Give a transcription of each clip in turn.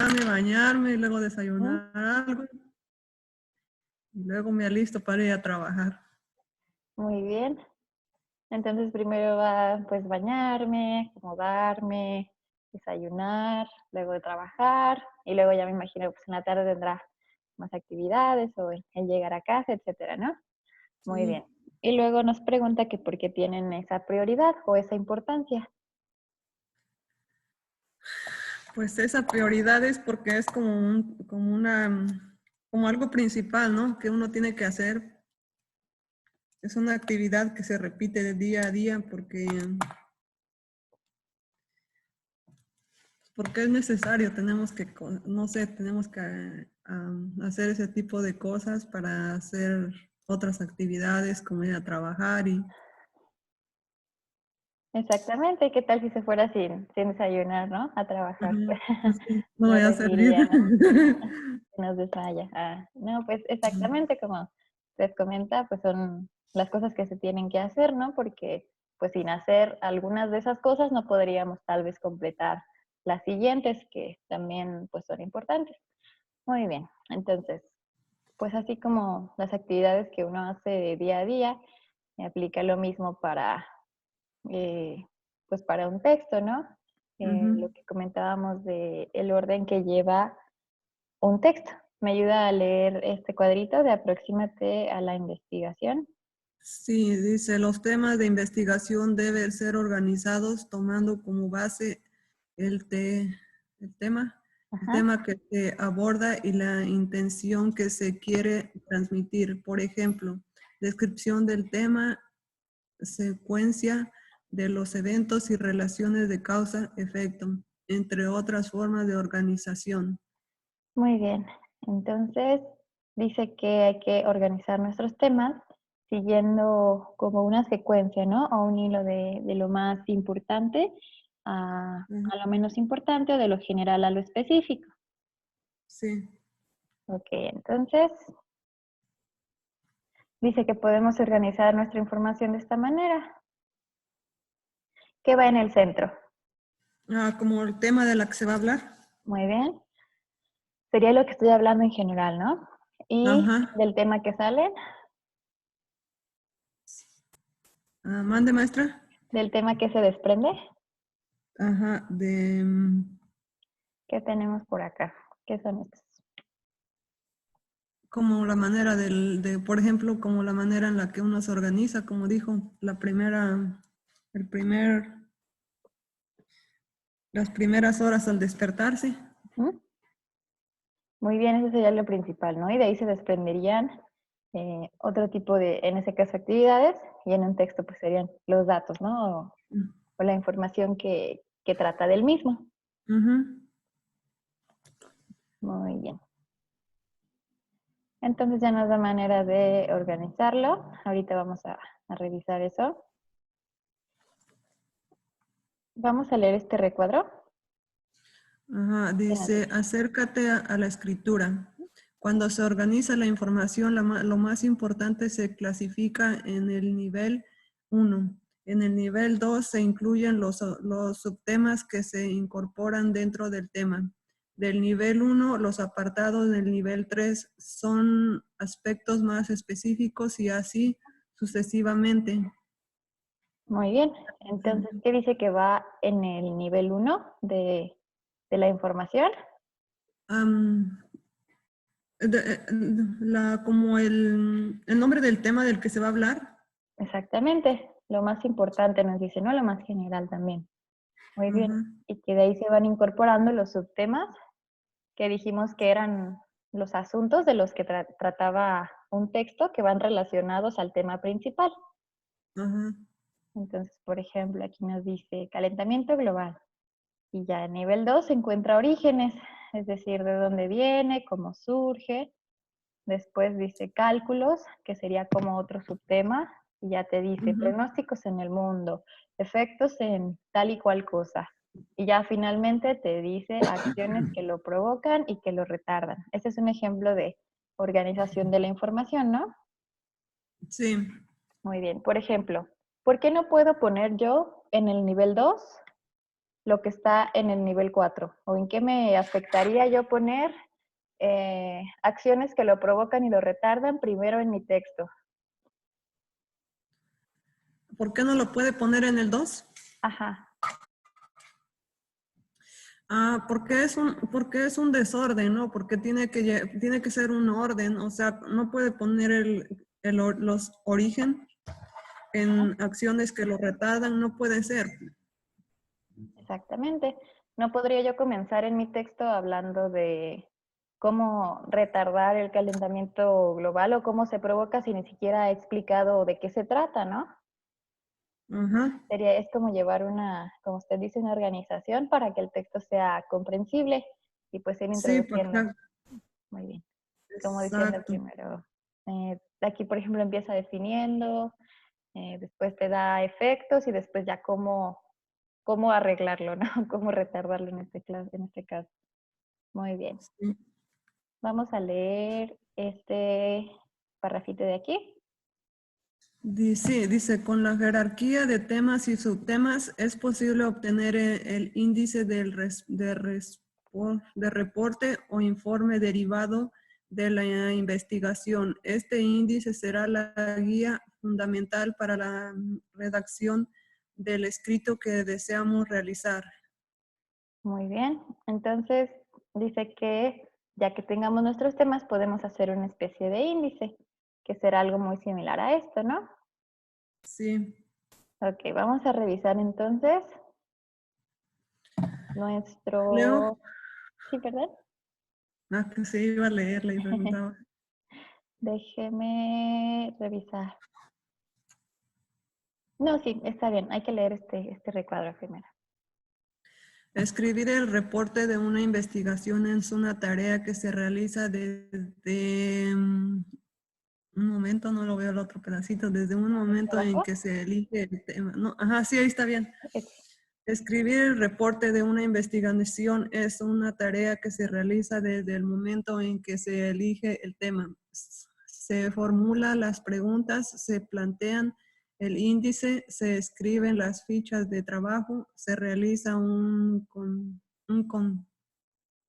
levantarme, bañarme, y luego Ujú. desayunar algo, y luego me alisto para ir a trabajar. Muy bien. Entonces primero va pues bañarme, acomodarme, desayunar, luego de trabajar y luego ya me imagino pues en la tarde tendrá más actividades o el llegar a casa, etcétera, ¿no? Muy Sí, bien. Y luego nos pregunta que por qué tienen esa prioridad o esa importancia. pues esa prioridad es porque es como algo principal, ¿no? Que uno tiene que hacer. Es una actividad que se repite de día a día porque es necesario, no sé, tenemos que hacer ese tipo de cosas para hacer otras actividades como ir a trabajar y Exactamente. ¿Qué tal si se fuera sin desayunar, ¿no? A trabajar. ujú, pues sí, no No voy a servir. rendiría, ¿no? Se nos desmaya. No, pues exactamente como les comenta, pues son las cosas que se tienen que hacer, ¿no? Porque pues sin hacer algunas de esas cosas no podríamos tal vez completar las siguientes que también pues son importantes. Muy bien, entonces, pues así como las actividades que uno hace de día a día, aplica lo mismo para, eh, pues para un texto, ¿no? Lo Ujú. que comentábamos de el orden que lleva un texto. Me ayuda a leer este cuadrito de Apróximate a la investigación. Sí, dice, los temas de investigación deben ser organizados tomando como base el, te- el tema, el Ajá. tema que se aborda y la intención que se quiere transmitir. Por ejemplo, descripción del tema, secuencia de los eventos y relaciones de causa-efecto, entre otras formas de organización. Muy bien. Entonces, dice que hay que organizar nuestros temas siguiendo como una secuencia, ¿no? O un hilo de lo más importante Ujú. a lo menos importante o de lo general a lo específico. Sí. Ok, entonces dice que podemos organizar nuestra información de esta manera. ¿Qué va en el centro? Como el tema de la que se va a hablar. Muy bien. Sería lo que estoy hablando en general, ¿no? Y Ajá. del tema que sale, Mande, maestra. del tema que se desprende, Ajá, ¿qué tenemos por acá? ¿Qué son estos? como la manera por ejemplo, como la manera en la que uno se organiza, como dijo, el primer, las primeras horas al despertarse. ¿Mm? Muy bien, eso sería lo principal, ¿no? Y de ahí se desprenderían otro tipo de, en ese caso, actividades, y en un texto pues serían los datos, ¿no? O la información que trata del mismo. Ujú. Muy bien. Entonces ya nos da manera de organizarlo. Ahorita vamos a revisar eso. Vamos a leer este recuadro. Ajá, ¿Qué nos dice, dice? acércate a la escritura. Cuando se organiza la información, lo más importante se clasifica en el nivel 1. En el nivel 2 se incluyen los subtemas que se incorporan dentro del tema. Del nivel 1, los apartados del nivel 3 son aspectos más específicos y así sucesivamente. Muy bien. Entonces, ¿qué dice que va en el nivel 1 de la información? Am, como el nombre del tema del que se va a hablar. Exactamente. Lo más importante nos dice, ¿no? Lo más general también. Muy bien. Ajá. Y que de ahí se van incorporando los subtemas que dijimos que eran los asuntos de los que trataba un texto que van relacionados al tema principal. Ajá. Entonces, por ejemplo, aquí nos dice calentamiento global. Y ya en nivel 2 se encuentra orígenes, es decir, de dónde viene, cómo surge. Después dice cálculos, que sería como otro subtema. Y ya te dice Ujú. pronósticos en el mundo, efectos en tal y cual cosa. Y ya finalmente te dice acciones que lo provocan y que lo retardan. Ese es un ejemplo de organización de la información, ¿no? Sí. Muy bien. Por ejemplo, ¿por qué no puedo poner yo en el nivel 2 lo que está en el nivel 4? ¿O en qué me afectaría yo poner acciones que lo provocan y lo retardan primero en mi texto? ¿Por qué no lo puede poner en el 2? Ajá. Porque es un desorden, ¿no? Porque tiene que ser un orden, o sea, no puede poner los origen en acciones que lo retardan, no puede ser. Exactamente. No podría yo comenzar en mi texto hablando de cómo retardar el calentamiento global o cómo se provoca si ni siquiera he explicado de qué se trata, ¿no? Ajá. Es como llevar una, como usted dice, una organización para que el texto sea comprensible y pues ir Sí, introduciendo. Muy bien. Como diciendo exacto. primero, aquí por ejemplo empieza definiendo, después te da efectos y después ya cómo arreglarlo, ¿no? Cómo retardarlo en este caso. Muy bien. Sí. Vamos a leer este parrafito de aquí. Dice, con la jerarquía de temas y subtemas es posible obtener el índice de reporte o informe derivado de la investigación. Este índice será la guía fundamental para la redacción del escrito que deseamos realizar. Muy bien. Entonces, dice que ya que tengamos nuestros temas, podemos hacer una especie de índice, que será algo muy similar a esto, ¿no? Sí. Ok, vamos a revisar entonces Leo, nuestro... Sí, ¿verdad? que se iba a leerla y preguntaba. Déjeme revisar. No, sí, está bien. Hay que leer este recuadro primero. Escribir el reporte de una investigación es una tarea que se realiza desde un momento, no lo veo el otro pedacito, desde un momento en ¿Abajo? que se elige el tema. No, ajá, sí, ahí está bien. Ok. Escribir el reporte de una investigación es una tarea que se realiza desde el momento en que se elige el tema. Se formulan las preguntas, se plantean el índice, se escriben las fichas de trabajo, se realiza un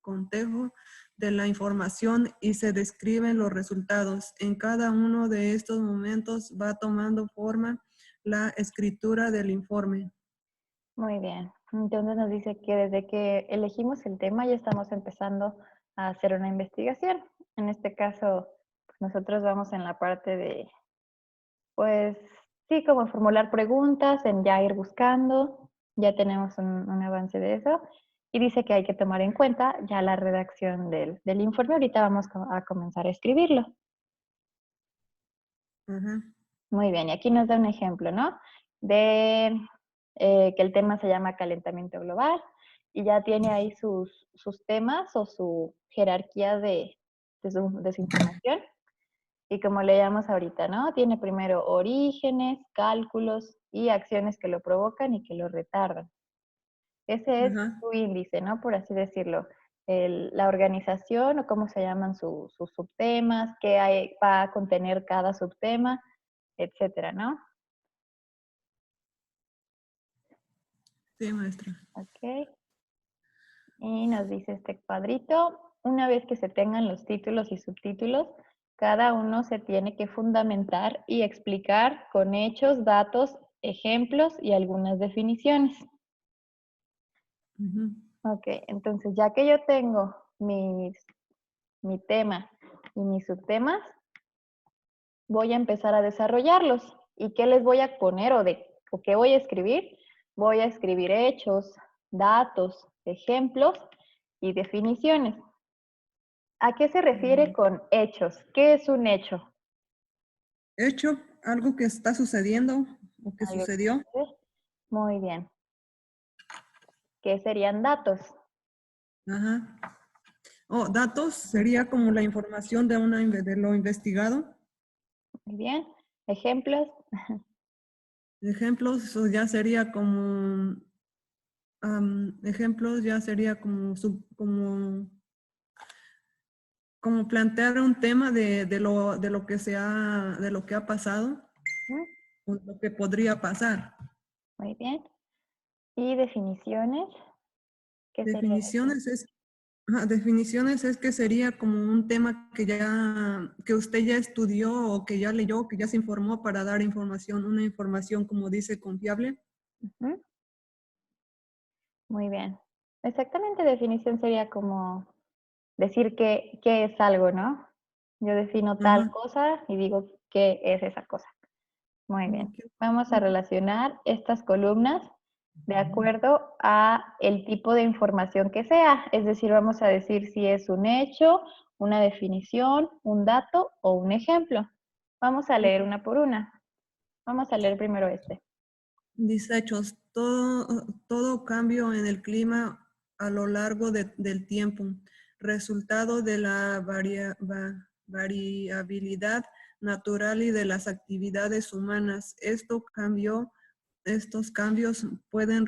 cotejo de la información y se describen los resultados. En cada uno de estos momentos va tomando forma la escritura del informe. Muy bien. Entonces nos dice que desde que elegimos el tema ya estamos empezando a hacer una investigación. En este caso, pues nosotros vamos en la parte de, pues sí, como formular preguntas, en ya ir buscando. Ya tenemos un avance de eso. Y dice que hay que tomar en cuenta ya la redacción del informe. Ahorita vamos a comenzar a escribirlo. Ajá. Muy bien, y aquí nos da un ejemplo, ¿no? De que el tema se llama calentamiento global y ya tiene ahí sus temas o su jerarquía de su información. Y como leíamos ahorita, ¿no? Tiene primero orígenes, cálculos y acciones que lo provocan y que lo retardan. Ese es Ajá. su índice, ¿no? Por así decirlo. La organización o cómo se llaman sus subtemas, qué va a contener cada subtema, etcétera, ¿no? Sí, maestra. Ok. Y nos dice este cuadrito, una vez que se tengan los títulos y subtítulos, cada uno se tiene que fundamentar y explicar con hechos, datos, ejemplos y algunas definiciones. Ujú. Ok, entonces ya que yo tengo mi tema y mis subtemas, voy a empezar a desarrollarlos. ¿Y qué les voy a poner o qué voy a escribir? Voy a escribir hechos, datos, ejemplos y definiciones. ¿A qué se refiere con hechos? ¿Qué es un hecho? Hecho, algo que está sucediendo o que Algo que sucedió. sucede. Muy bien. ¿Qué serían datos? Ajá. Datos sería como la información de lo investigado. Muy bien. Ejemplos. Ejemplos, eso ya sería como, ejemplos ya sería como plantear un tema de lo de lo que ha pasado, o lo que podría pasar. Muy bien. ¿Y definiciones? ¿Qué sería eso? Definiciones es, definiciones es que sería como un tema que usted ya estudió o que ya leyó, que ya se informó para dar información, una información como dice confiable. Ujú. Muy bien. Exactamente, definición sería como decir qué es algo, ¿no? Yo defino tal Ajá. cosa y digo qué es esa cosa. Muy bien. Ok. Vamos a relacionar estas columnas de acuerdo a el tipo de información que sea. Es decir, vamos a decir si es un hecho, una definición, un dato o un ejemplo. Vamos a leer una por una. Vamos a leer primero este. Dice hechos, todo cambio en el clima a lo largo del tiempo, resultado de la variabilidad natural y de las actividades humanas. Estos cambios pueden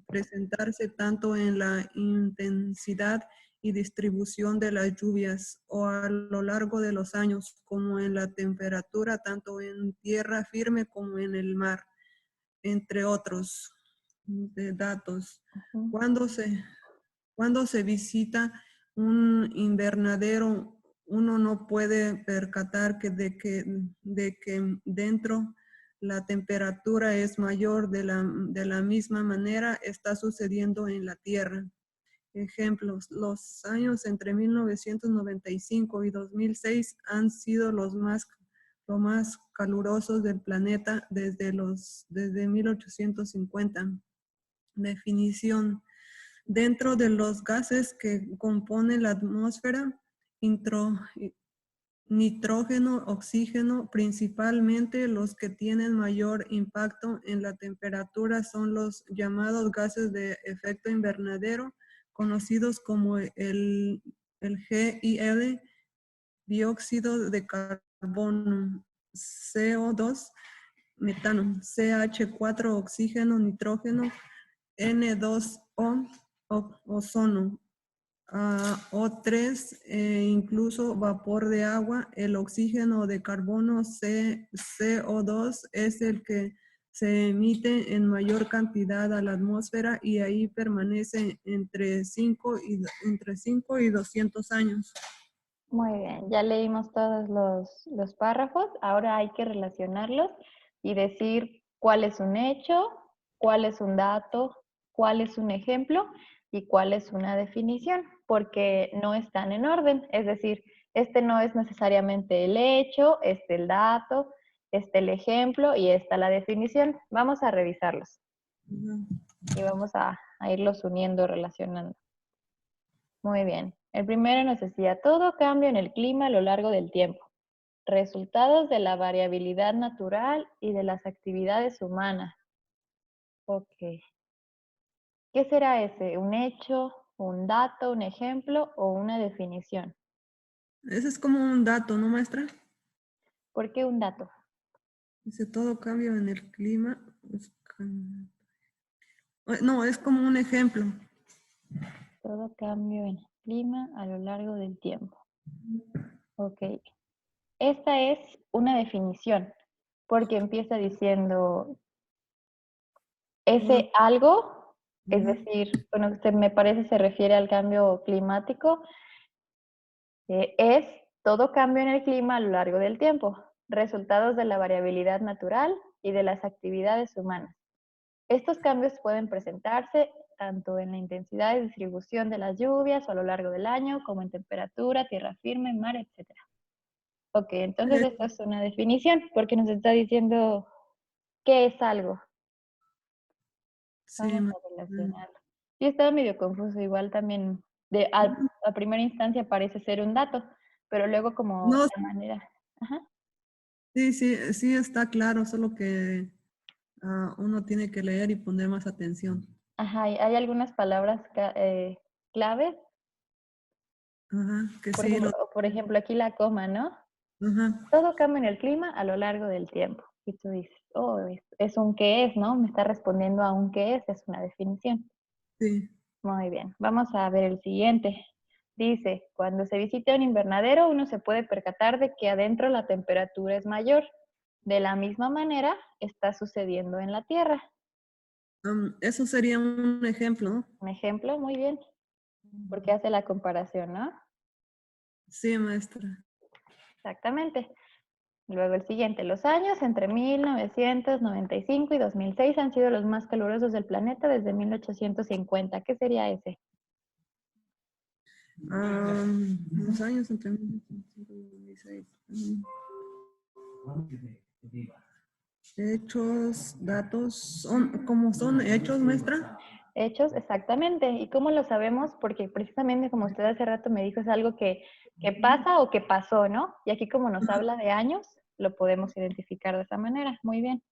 presentarse tanto en la intensidad y distribución de las lluvias o a lo largo de los años, como en la temperatura, tanto en tierra firme como en el mar, entre otros de datos. Ujú. Cuando se, cuando se visita un invernadero, uno no puede percatar de que dentro la temperatura es mayor de la misma manera está sucediendo en la Tierra. Ejemplos, los años entre 1995 y 2006 han sido los más calurosos del planeta desde 1850. Definición. Dentro de los gases que componen la atmósfera, intro- nitrógeno, oxígeno, principalmente los que tienen mayor impacto en la temperatura son los llamados gases de efecto invernadero, conocidos como el GIL, dióxido de carbono, CO2, metano, CH4, oxígeno, nitrógeno, N2O, ozono, O3, incluso vapor de agua. El oxígeno de carbono CO2 es el que se emite en mayor cantidad a la atmósfera y ahí permanece entre 5 y 200 años. Muy bien, ya leímos todos los párrafos, ahora hay que relacionarlos y decir cuál es un hecho, cuál es un dato, cuál es un ejemplo y cuál es una definición, porque no están en orden, es decir, este no es necesariamente el hecho, este el dato, este el ejemplo y esta la definición. Vamos a revisarlos Ujú. y vamos a irlos uniendo, relacionando. Muy bien. El primero nos decía, todo cambio en el clima a lo largo del tiempo. Resultados de la variabilidad natural y de las actividades humanas. Ok. ¿Qué será ese? ¿Un hecho, un dato, un ejemplo o una definición? Ese es como un dato, ¿no, maestra? ¿Por qué un dato? Dice todo cambio en el clima. No, es como un ejemplo. Todo cambio en el clima a lo largo del tiempo. Ok. Esta es una definición, porque empieza diciendo, Todo, ese algo, es ujú. decir, bueno, me parece se refiere al cambio climático, es todo cambio en el clima a lo largo del tiempo, resultados de la variabilidad natural y de las actividades humanas. Estos cambios pueden presentarse tanto en la intensidad y distribución de las lluvias o a lo largo del año, como en temperatura, tierra firme, mar, etc. Ok, entonces Eh, esta es una definición, porque nos está diciendo qué es algo. sí, Vamos a relacionarlo. Sí, estaba medio confuso, igual también a primera instancia parece ser un dato, pero luego como no, la manera. Ajá, sí, sí, sí está claro, solo que uno tiene que leer y poner más atención. ajá, y hay algunas palabras claves, Ajá, que sí, por ejemplo, aquí la coma, ¿no? ajá, Todo cambia en el clima a lo largo del tiempo. Y tú dices, oh, es un qué es, ¿no? Me está respondiendo a un qué es una definición. sí. Muy bien, vamos a ver el siguiente. Dice, cuando se visita un invernadero, uno se puede percatar de que adentro la temperatura es mayor. De la misma manera está sucediendo en la Tierra. Eso sería un ejemplo, ¿no? Un ejemplo, muy bien, porque hace la comparación, ¿no? Sí, maestra. Exactamente. Luego el siguiente, los años entre 1995 y 2006 han sido los más calurosos del planeta desde 1850. ¿Qué sería ese? Los años entre 1916. Hechos, datos, ¿cómo son hechos, maestra? Hechos, exactamente. ¿Y cómo lo sabemos? Porque precisamente como usted hace rato me dijo, es algo que pasa o que pasó, ¿no? Y aquí como nos habla de años, lo podemos identificar de esa manera. Muy bien.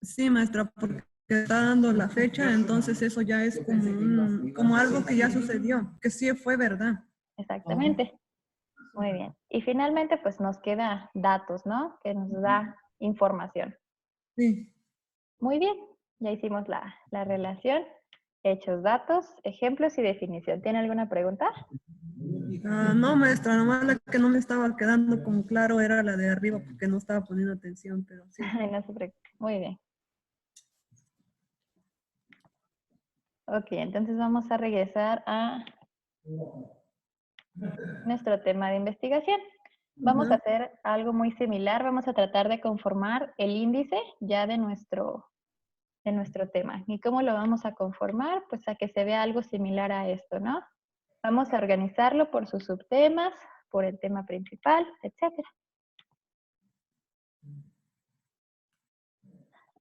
Sí, maestra, porque está dando la fecha, entonces eso ya es como, como algo que ya sucedió, que sí fue verdad. Exactamente. Muy bien. Y finalmente, pues nos queda datos, ¿no? Que nos da información. Sí. Muy bien. Ya hicimos la relación. Hechos, datos, ejemplos y definición. ¿Tiene alguna pregunta? No, maestra, nomás la que no me estaba quedando como claro era la de arriba porque no estaba poniendo atención, pero sí. No se preocupe. Muy bien. Ok, entonces vamos a regresar a nuestro tema de investigación. Vamos a Ajá. hacer algo muy similar. Vamos a tratar de conformar el índice ya de nuestro tema. ¿Y cómo lo vamos a conformar? Pues a que se vea algo similar a esto, ¿no? Vamos a organizarlo por sus subtemas, por el tema principal, etcétera.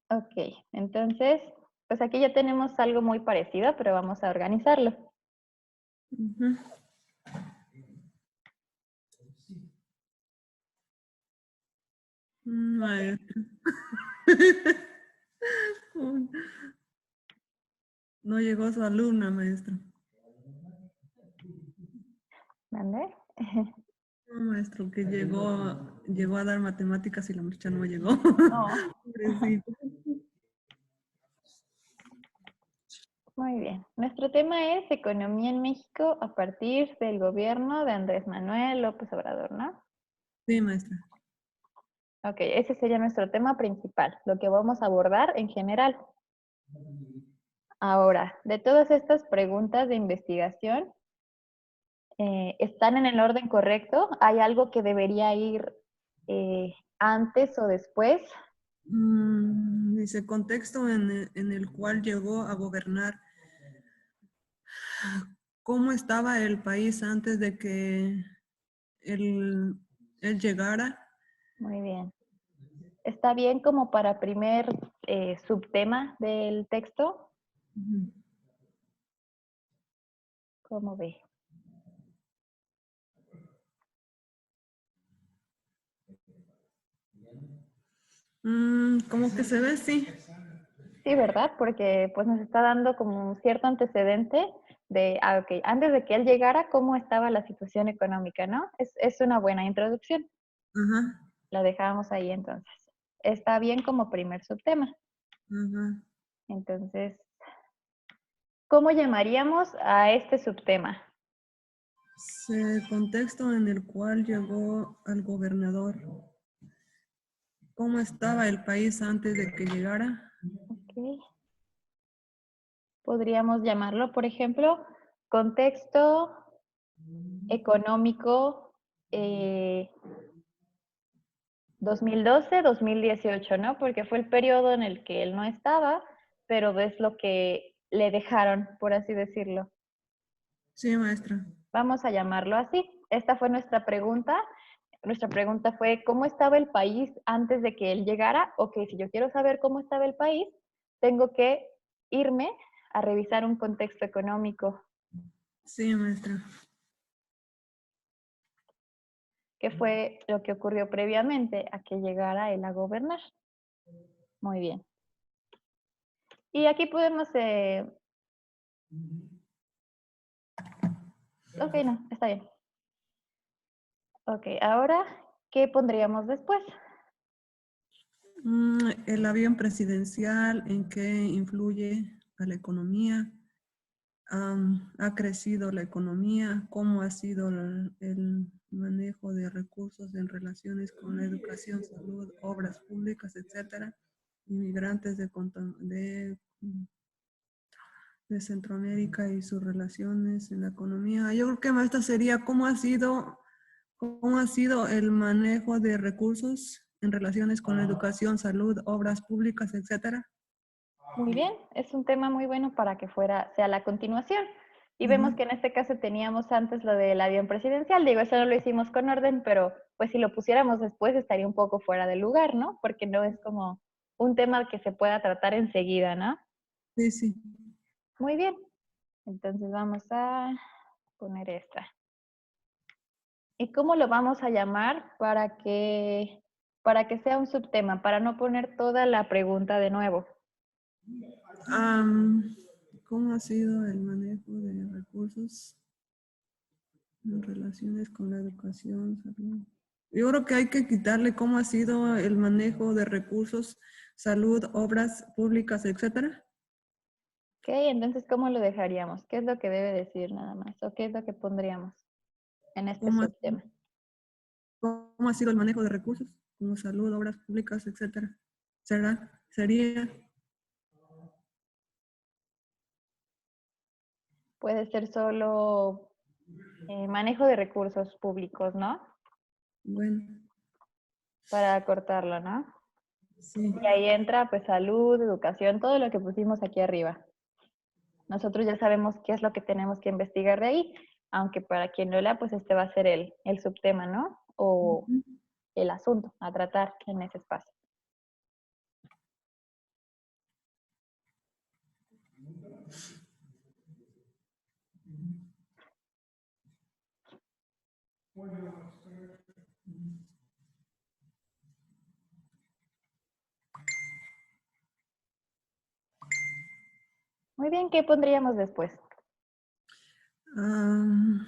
Ok, entonces, pues aquí ya tenemos algo muy parecido, pero vamos a organizarlo. Ujú. Maestra. No llegó su alumna, maestra. ¿Mande? No, maestro, que llegó a dar matemáticas y la muchacha no llegó. No. Pobrecito. Muy bien. Nuestro tema es economía en México a partir del gobierno de Andrés Manuel López Obrador, ¿no? Sí, maestra. Ok, ese sería nuestro tema principal, lo que vamos a abordar en general. Ahora, de todas estas preguntas de investigación, ¿están en el orden correcto? ¿Hay algo que debería ir antes o después? Dice contexto en el cual llegó a gobernar. ¿Cómo estaba el país antes de que él, él llegara? Muy bien. ¿Está bien como para primer subtema del texto? Ujú. ¿Cómo ve? Como que se ve, sí. Sí, ¿verdad? Porque pues nos está dando como un cierto antecedente de, ok, antes de que él llegara, ¿cómo estaba la situación económica, no? Es una buena introducción. Ajá, La dejábamos ahí entonces. Está bien como primer subtema. ajá. Entonces, ¿cómo llamaríamos a este subtema? Contexto en el cual llegó al gobernador. ¿Cómo estaba el país antes de que llegara? Ok. Podríamos llamarlo, por ejemplo, contexto económico 2012-2018, ¿no? Porque fue el periodo en el que él no estaba, pero es lo que le dejaron, por así decirlo. Sí, maestra. Vamos a llamarlo así. Esta fue nuestra pregunta. Nuestra pregunta fue, ¿cómo estaba el país antes de que él llegara? Ok, si yo quiero saber cómo estaba el país, tengo que irme a revisar un contexto económico. Sí, maestra. ¿Qué fue lo que ocurrió previamente a que llegara él a gobernar? Muy bien. Y aquí podemos... ok, no, está bien. Ok, ahora, ¿qué pondríamos después? El avión presidencial, ¿en qué influye a la economía? ¿Ha crecido la economía? ¿Cómo ha sido el manejo de recursos en relaciones con la educación, salud, obras públicas, etcétera? inmigrantes de Centroamérica y sus relaciones en la economía. Yo creo que esta sería cómo ha sido el manejo de recursos en relaciones con la educación, salud, obras públicas, etcétera. Muy bien, es un tema muy bueno para que sea la continuación. Y vemos Ujú. que en este caso teníamos antes lo del avión presidencial. Digo, eso no lo hicimos con orden, pero pues si lo pusiéramos después estaría un poco fuera de lugar, ¿no? Porque no es como un tema que se pueda tratar enseguida, ¿no? Sí, sí. Muy bien. Entonces vamos a poner esta. ¿Y cómo lo vamos a llamar para que sea un subtema, para no poner toda la pregunta de nuevo? ¿Cómo ha sido el manejo de recursos en relaciones con la educación, salud? Yo creo que hay que quitarle cómo ha sido el manejo de recursos, salud, obras públicas, etcétera. Ok, entonces, ¿cómo lo dejaríamos? ¿Qué es lo que debe decir nada más? ¿O qué es lo que pondríamos en este ¿Cómo ha, subtema? cómo ha sido el manejo de recursos, como salud, obras públicas, etcétera? Sería, Puede ser solo manejo de recursos públicos, ¿no? bueno, Para cortarlo, ¿no? sí. Y ahí entra pues salud, educación, todo lo que pusimos aquí arriba. Nosotros ya sabemos qué es lo que tenemos que investigar de ahí, aunque para quien lo lea, pues este va a ser el subtema, ¿no? O Ujú. el asunto a tratar en ese espacio. Muy bien, ¿qué pondríamos después? Am,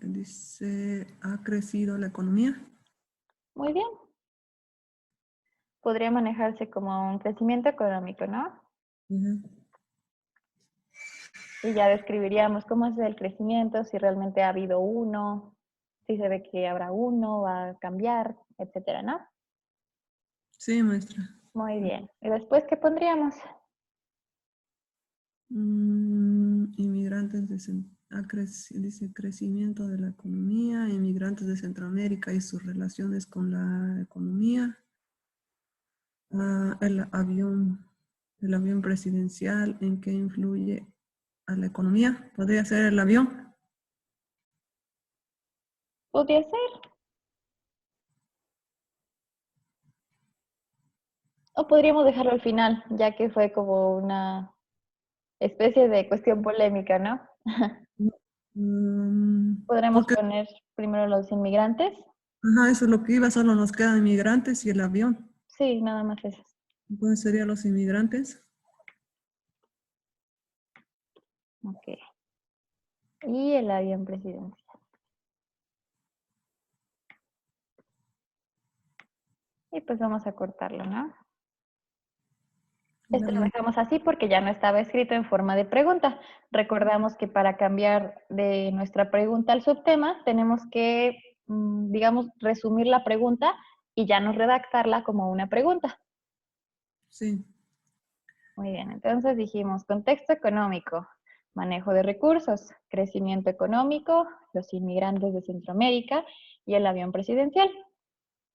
dice, ¿ha crecido la economía? Muy bien. Podría manejarse como un crecimiento económico, ¿no? Ujú. Y ya describiríamos cómo es el crecimiento, si realmente ha habido uno, si se ve que habrá uno, va a cambiar, etcétera, ¿no? Sí, maestra. Muy bien. ¿Y después qué pondríamos? Inmigrantes dice crecimiento de la economía, inmigrantes de Centroamérica y sus relaciones con la economía. El avión presidencial, ¿en qué influye a la economía? ¿Podría ser el avión? Podría ser. O podríamos dejarlo al final, ya que fue como una especie de cuestión polémica, ¿no? Podremos Porque, poner primero los inmigrantes. ajá, eso es lo que iba, solo nos quedan inmigrantes y el avión. Sí, nada más eso. Entonces serían los inmigrantes. Ok. Y el avión presidencial. Y pues vamos a cortarlo, ¿no? El Esto lo avión. dejamos así porque ya no estaba escrito en forma de pregunta. Recordamos que para cambiar de nuestra pregunta al subtema, tenemos que, digamos, resumir la pregunta y ya no redactarla como una pregunta. Sí. Muy bien, entonces dijimos contexto económico, manejo de recursos, crecimiento económico, los inmigrantes de Centroamérica y el avión presidencial.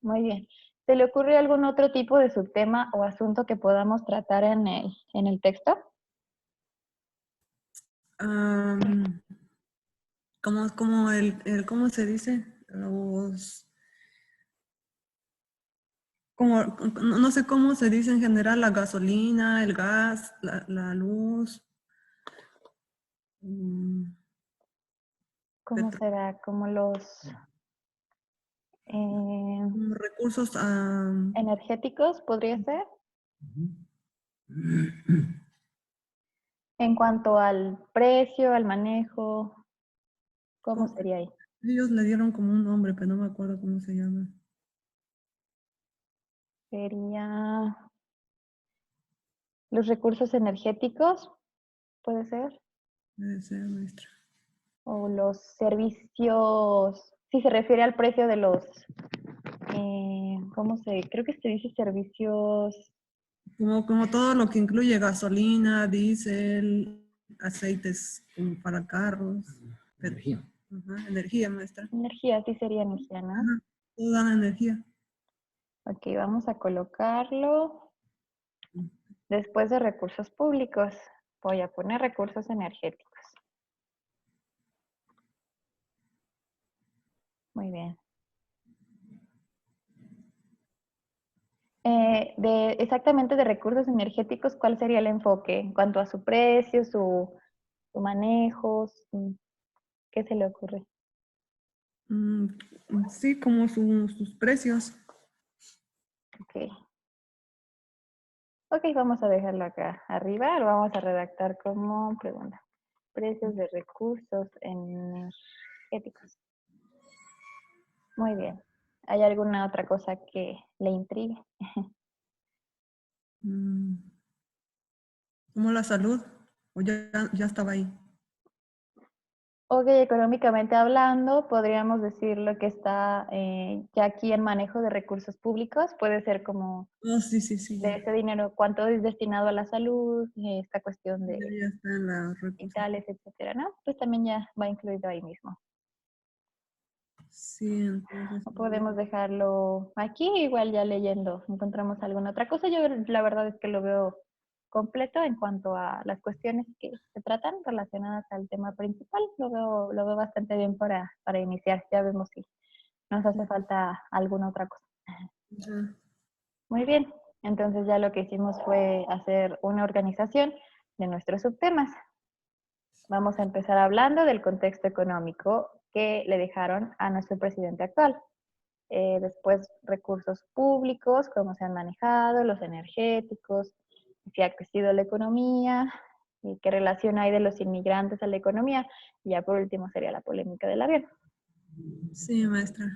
Muy bien. ¿Se le ocurre algún otro tipo de subtema o asunto que podamos tratar en el texto? Am, ¿cómo se dice? No sé cómo se dice en general, la gasolina, el gas, la luz, mm, ¿Cómo petro- será? Como los eh, recursos. energéticos, podría ser. En cuanto al precio, al manejo, ¿cómo co- sería ahí? ellos le dieron como un nombre, pero no me acuerdo cómo se llama. Sería los recursos energéticos, puede ser, Debe ser, maestra. o los servicios. si se refiere al precio de los, creo que se dice servicios. Como todo lo que incluye gasolina, diésel, aceites como para carros. Energía. Ajá, energía, maestra. Energía, sí sería energía, ¿no? Ajá, toda la energía. Ok, vamos a colocarlo. Después de recursos públicos, voy a poner recursos energéticos. Muy bien. Exactamente de recursos energéticos, ¿cuál sería el enfoque en cuanto a su precio, su manejo? ¿Qué se le ocurre? Sí, como sus precios. Ok. Ok, vamos a dejarlo acá arriba, lo vamos a redactar como pregunta. Precios de recursos energéticos. Muy bien. ¿Hay alguna otra cosa que le intrigue? Mm, Como la salud, o ya estaba ahí. Ok, económicamente hablando, podríamos decir lo que está ya aquí en manejo de recursos públicos. Puede ser como Oh, sí, sí, sí, de ese dinero, cuánto es destinado a la salud, esta cuestión de ya está en la recursos. hospitales, etcétera, ¿no? Pues también ya va incluido ahí mismo. Sí, entonces. O podemos dejarlo aquí, igual ya leyendo, encontramos alguna otra cosa. Yo la verdad es que lo veo completo en cuanto a las cuestiones que se tratan relacionadas al tema principal. Lo veo bastante bien para iniciar. Ya vemos si nos hace falta alguna otra cosa. Ajá. Muy bien, entonces ya lo que hicimos fue hacer una organización de nuestros subtemas. Vamos a empezar hablando del contexto económico que le dejaron a nuestro presidente actual. Después, recursos públicos, cómo se han manejado, los energéticos, si ha crecido la economía, y qué relación hay de los inmigrantes a la economía. Y ya por último sería la polémica del avión. Sí, maestra.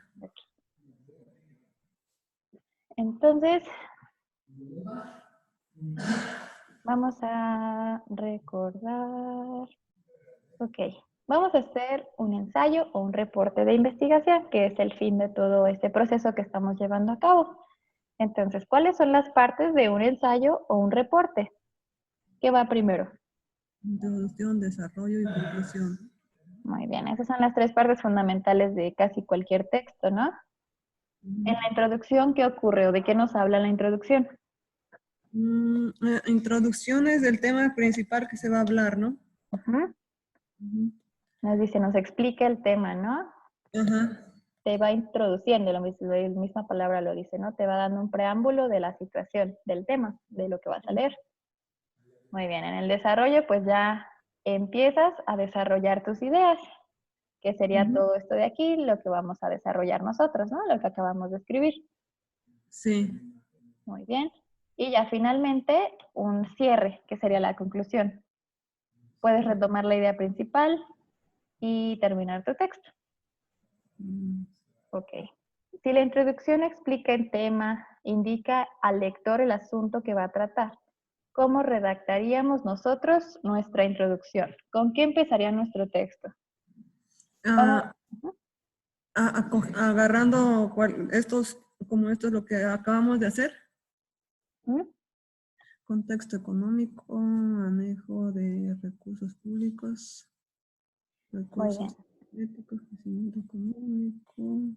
Entonces, vamos a recordar. Ok, vamos a hacer un ensayo o un reporte de investigación, que es el fin de todo este proceso que estamos llevando a cabo. Entonces, ¿cuáles son las partes de un ensayo o un reporte? ¿Qué va primero? Introducción, desarrollo y conclusión. Muy bien, esas son las tres partes fundamentales de casi cualquier texto, ¿no? En la introducción, ¿qué ocurre o de qué nos habla la introducción? Introducciones del tema principal que se va a hablar, ¿no? Ujú. Ujú. Nos dice, nos explica el tema, ¿no? Ajá. Te va introduciendo, la misma palabra lo dice, ¿no? Te va dando un preámbulo de la situación, del tema, de lo que vas a leer. Muy bien, en el desarrollo, pues ya empiezas a desarrollar tus ideas, que sería Ujú. todo esto de aquí, lo que vamos a desarrollar nosotros, ¿no? Lo que acabamos de escribir. Sí. Muy bien. Y ya finalmente un cierre, que sería la conclusión. Puedes retomar la idea principal y terminar tu texto. Mm, Ok. Si la introducción explica el tema, indica al lector el asunto que va a tratar, ¿cómo redactaríamos nosotros nuestra introducción? ¿Con qué empezaría nuestro texto? Vamos. ah, Agarrando como esto es lo que acabamos de hacer. ¿Mm? Contexto económico, manejo de recursos públicos, Muy bien. recursos éticos, crecimiento económico.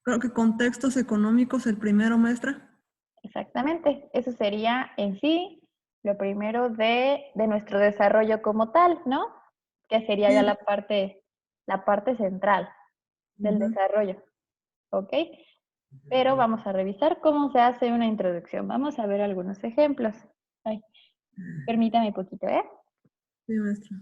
Creo que contextos económicos, el primero, maestra. Exactamente. Eso sería en sí lo primero de nuestro desarrollo como tal, ¿no? Que sería ya Sí. la parte central del Ujú. desarrollo. ¿Ok? Pero vamos a revisar cómo se hace una introducción. Vamos a ver algunos ejemplos. Ay, permítame un poquito, ¿eh? Sí, maestra.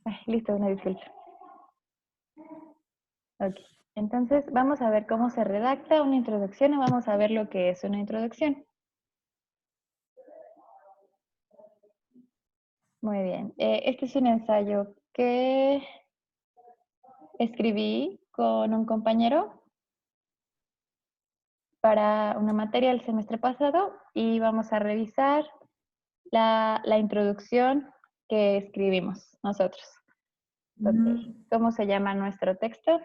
Ay, listo, una disculpa. Ok, entonces vamos a ver cómo se redacta una introducción y vamos a ver lo que es una introducción. Muy bien, este es un ensayo que escribí con un compañero para una materia el semestre pasado y vamos a revisar la introducción que escribimos nosotros. Okay. ¿Cómo se llama nuestro texto?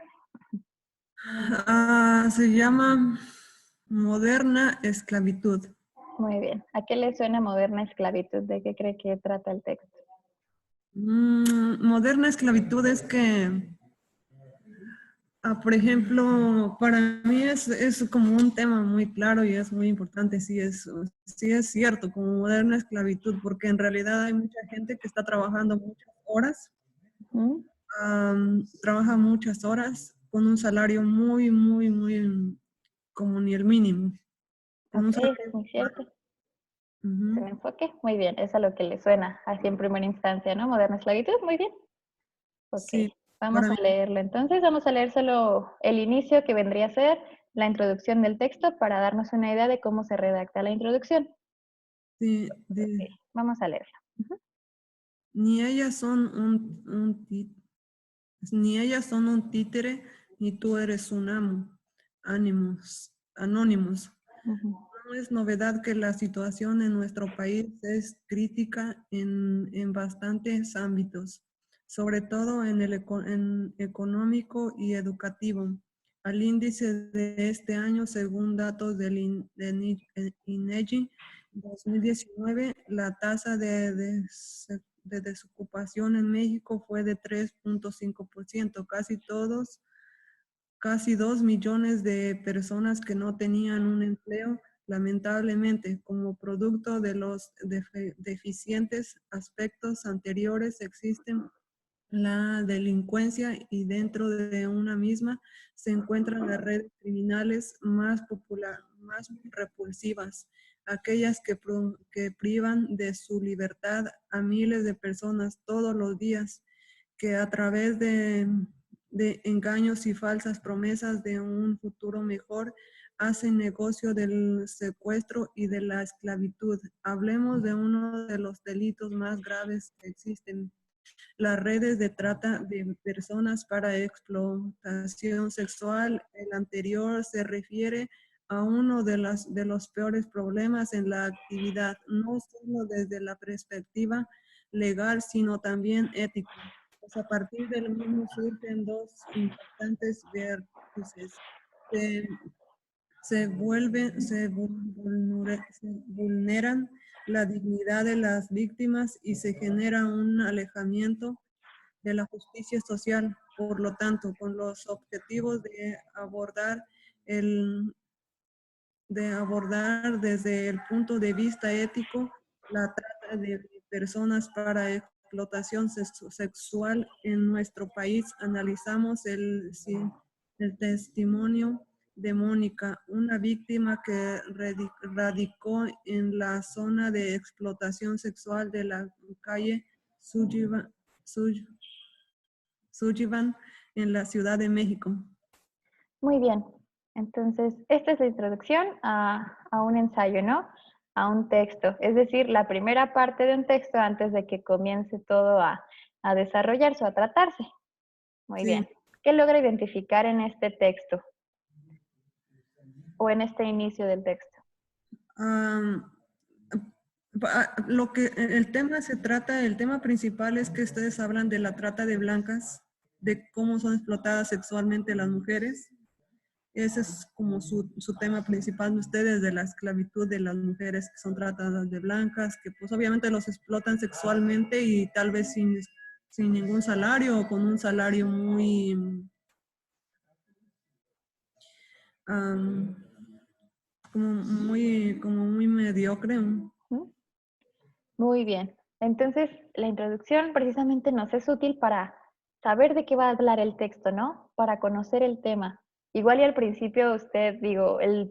Se llama Moderna Esclavitud. Muy bien. ¿A qué le suena moderna esclavitud? ¿De qué cree que trata el texto? Moderna esclavitud es que, por ejemplo, para mí es como un tema muy claro y es muy importante, sí es cierto, como moderna esclavitud, porque en realidad hay mucha gente que está trabajando muchas horas, trabaja muchas horas con un salario muy, como ni el mínimo. Con un Ok, eso salario es muy cierto. ¿Es un Ujú. enfoque? Muy bien, eso es a lo que le suena así en primera instancia, ¿no? Moderna esclavitud, muy bien. Ok, Sí, vamos para a mí, leerlo entonces. Vamos a leer solo el inicio que vendría a ser la introducción del texto para darnos una idea de cómo se redacta la introducción. sí, Ok, vamos a leerlo. ni ellas son ni ellas son un títere, ni tú eres un amo. Anónimos. Ujú. No es novedad que la situación en nuestro país es crítica en bastantes ámbitos, sobre todo en el en económico y educativo. Al índice de este año, según datos del INEGI 2019, la tasa de desocupación en México fue de 3.5%. Casi 2 millones de personas que no tenían un empleo, lamentablemente, como producto de los deficientes aspectos anteriores, existen la delincuencia y dentro de una misma se encuentran las redes criminales más repulsivas, aquellas que privan de su libertad a miles de personas todos los días, que a través de engaños y falsas promesas de un futuro mejor hacen negocio del secuestro y de la esclavitud. Hablemos de uno de los delitos más graves que existen: las redes de trata de personas para explotación sexual. El anterior se refiere a uno de los peores problemas en la actividad, no solo desde la perspectiva legal, sino también ético. Pues a partir del mismo surgen dos impactantes vértices. Se, se vulneran la dignidad de las víctimas y se genera un alejamiento de la justicia social. Por lo tanto, con los objetivos el, de abordar desde el punto de vista ético la trata de personas para explotación sexual en nuestro país, analizamos el testimonio de Mónica, una víctima que radicó en la zona de explotación sexual de la calle Sullivan, Sullivan en la Ciudad de México. Muy bien. Entonces, esta es la introducción a un ensayo, ¿no? A un texto. Es decir, la primera parte de un texto antes de que comience todo a desarrollarse o a tratarse. Muy Sí. bien. ¿Qué logra identificar en este texto? O en este inicio del texto. Lo que el tema principal es que ustedes hablan de la trata de blancas, de cómo son explotadas sexualmente las mujeres. Ese es como su tema principal de ustedes, de la esclavitud de las mujeres que son tratadas de blancas, que pues obviamente los explotan sexualmente y tal vez sin ningún salario o con un salario um, como muy mediocre. ¿Mm? Muy bien. Entonces, la introducción precisamente nos es útil para saber de qué va a hablar el texto, ¿no? Para conocer el tema. igual y al principio usted, digo, el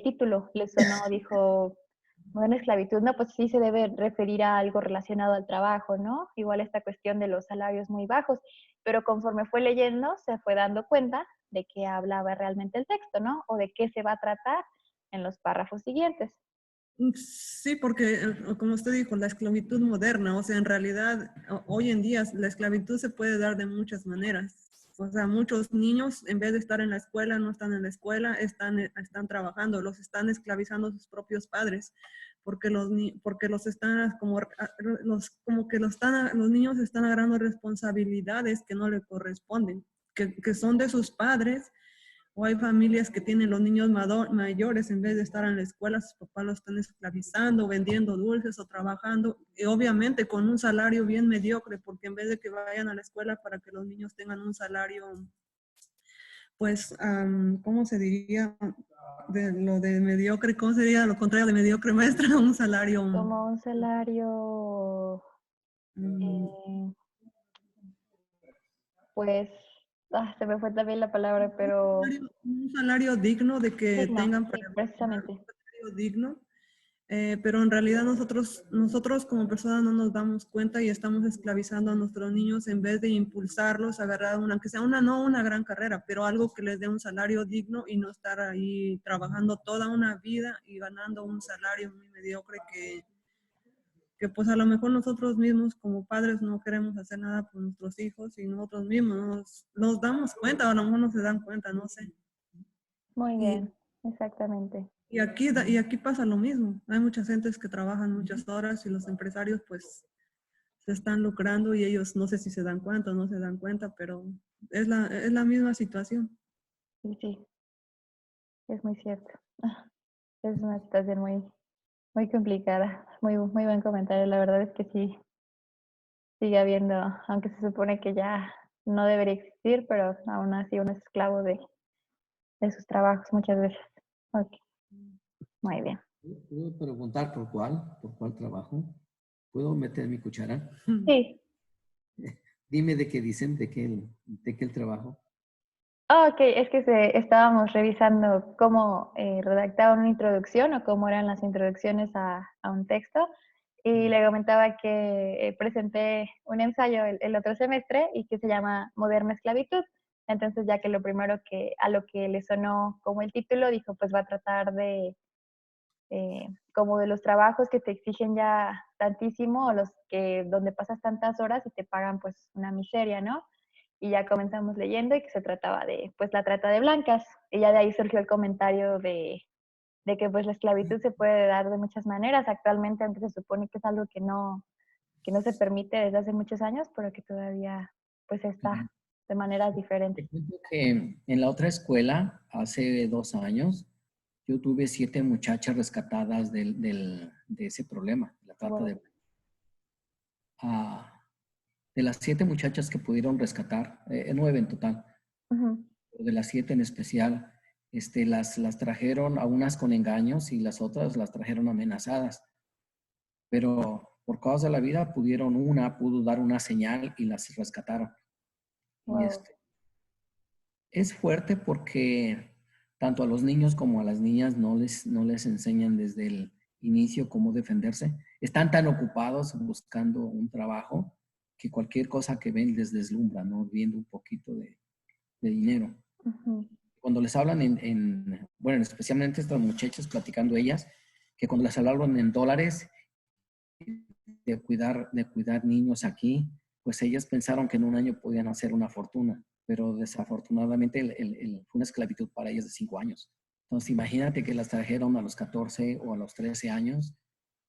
título le sonó, dijo, moderna esclavitud, no, pues sí se debe referir a algo relacionado al trabajo, ¿no? Igual esta cuestión de los salarios muy bajos, pero conforme fue leyendo, se fue dando cuenta de qué hablaba realmente el texto, ¿no? O de qué se va a tratar en los párrafos siguientes. Sí, porque como usted dijo, la esclavitud moderna, o sea, en realidad hoy en día la esclavitud se puede dar de muchas maneras. O sea, muchos niños en vez de estar en la escuela, no están en la escuela, están trabajando, los están esclavizando sus propios padres, porque los están como que los niños están agarrando responsabilidades que no le corresponden, que son de sus padres. O hay familias que tienen los niños mayores, en vez de estar en la escuela, sus papás los están esclavizando, vendiendo dulces o trabajando, y obviamente con un salario bien mediocre, porque en vez de que vayan a la escuela para que los niños tengan un salario, pues, ¿cómo se diría? De lo de mediocre, ¿cómo sería lo contrario de mediocre, maestra? Un salario, Como un salario, um, eh, pues, se me fue también la palabra, pero un salario digno de que digno, tengan sí, para un precisamente. salario digno. Pero en realidad nosotros como personas no nos damos cuenta y estamos esclavizando a nuestros niños en vez de impulsarlos a agarrar aunque sea no una gran carrera, pero algo que les dé un salario digno y no estar ahí trabajando toda una vida y ganando un salario muy mediocre que pues a lo mejor nosotros mismos como padres no queremos hacer nada por nuestros hijos y nosotros mismos nos damos cuenta, o a lo mejor no se dan cuenta, no sé. Muy Y bien, exactamente. y aquí pasa lo mismo. Hay muchas gentes que trabajan muchas horas y los empresarios pues se están lucrando y ellos no sé si se dan cuenta o no se dan cuenta, pero es la misma situación. Sí, sí, es muy cierto. Es una situación muy, muy complicada. Muy, muy buen comentario. La verdad es que sí, sigue habiendo, aunque se supone que ya no debería existir, pero aún así uno es esclavo de sus trabajos muchas veces. Ok, muy bien. ¿Puedo preguntar por cuál trabajo? ¿Puedo meter mi cuchara? Sí. Dime de qué dicen, de qué el trabajo. Ok, es que estábamos revisando cómo redactaban una introducción o cómo eran las introducciones a un texto y le comentaba que presenté un ensayo el otro semestre y que se llama Moderna Esclavitud. Entonces, ya que lo primero a lo que le sonó como el título, dijo, pues va a tratar de como de los trabajos que te exigen ya tantísimo o los que donde pasas tantas horas y te pagan pues una miseria, ¿no? Y ya comenzamos leyendo y que se trataba de pues la trata de blancas. Y ya de ahí surgió el comentario de que pues la esclavitud se puede dar de muchas maneras actualmente, aunque se supone que es algo que no se permite desde hace muchos años, pero que todavía pues está de maneras diferentes. Te cuento que en la otra escuela, hace 2 años, yo tuve 7 muchachas rescatadas de ese problema, la trata Wow. ah, de las 7 muchachas que pudieron rescatar, 9 en total, Uh-huh. de las 7 en especial, las trajeron a unas con engaños y las otras las trajeron amenazadas. Pero por causa de la vida pudo dar una señal y las rescataron. Y Wow. es fuerte porque tanto a los niños como a las niñas no les enseñan desde el inicio cómo defenderse. Están tan ocupados buscando un trabajo que cualquier cosa que ven les deslumbra, ¿no? Viendo un poquito de dinero. Uh-huh. Cuando les hablan bueno, especialmente estas muchachas platicando ellas, que cuando les hablaron en dólares de cuidar niños aquí, pues ellas pensaron que en un año podían hacer una fortuna, pero desafortunadamente fue una esclavitud para ellas de 5 años. Entonces imagínate que las trajeron a los 14 o a los 13 años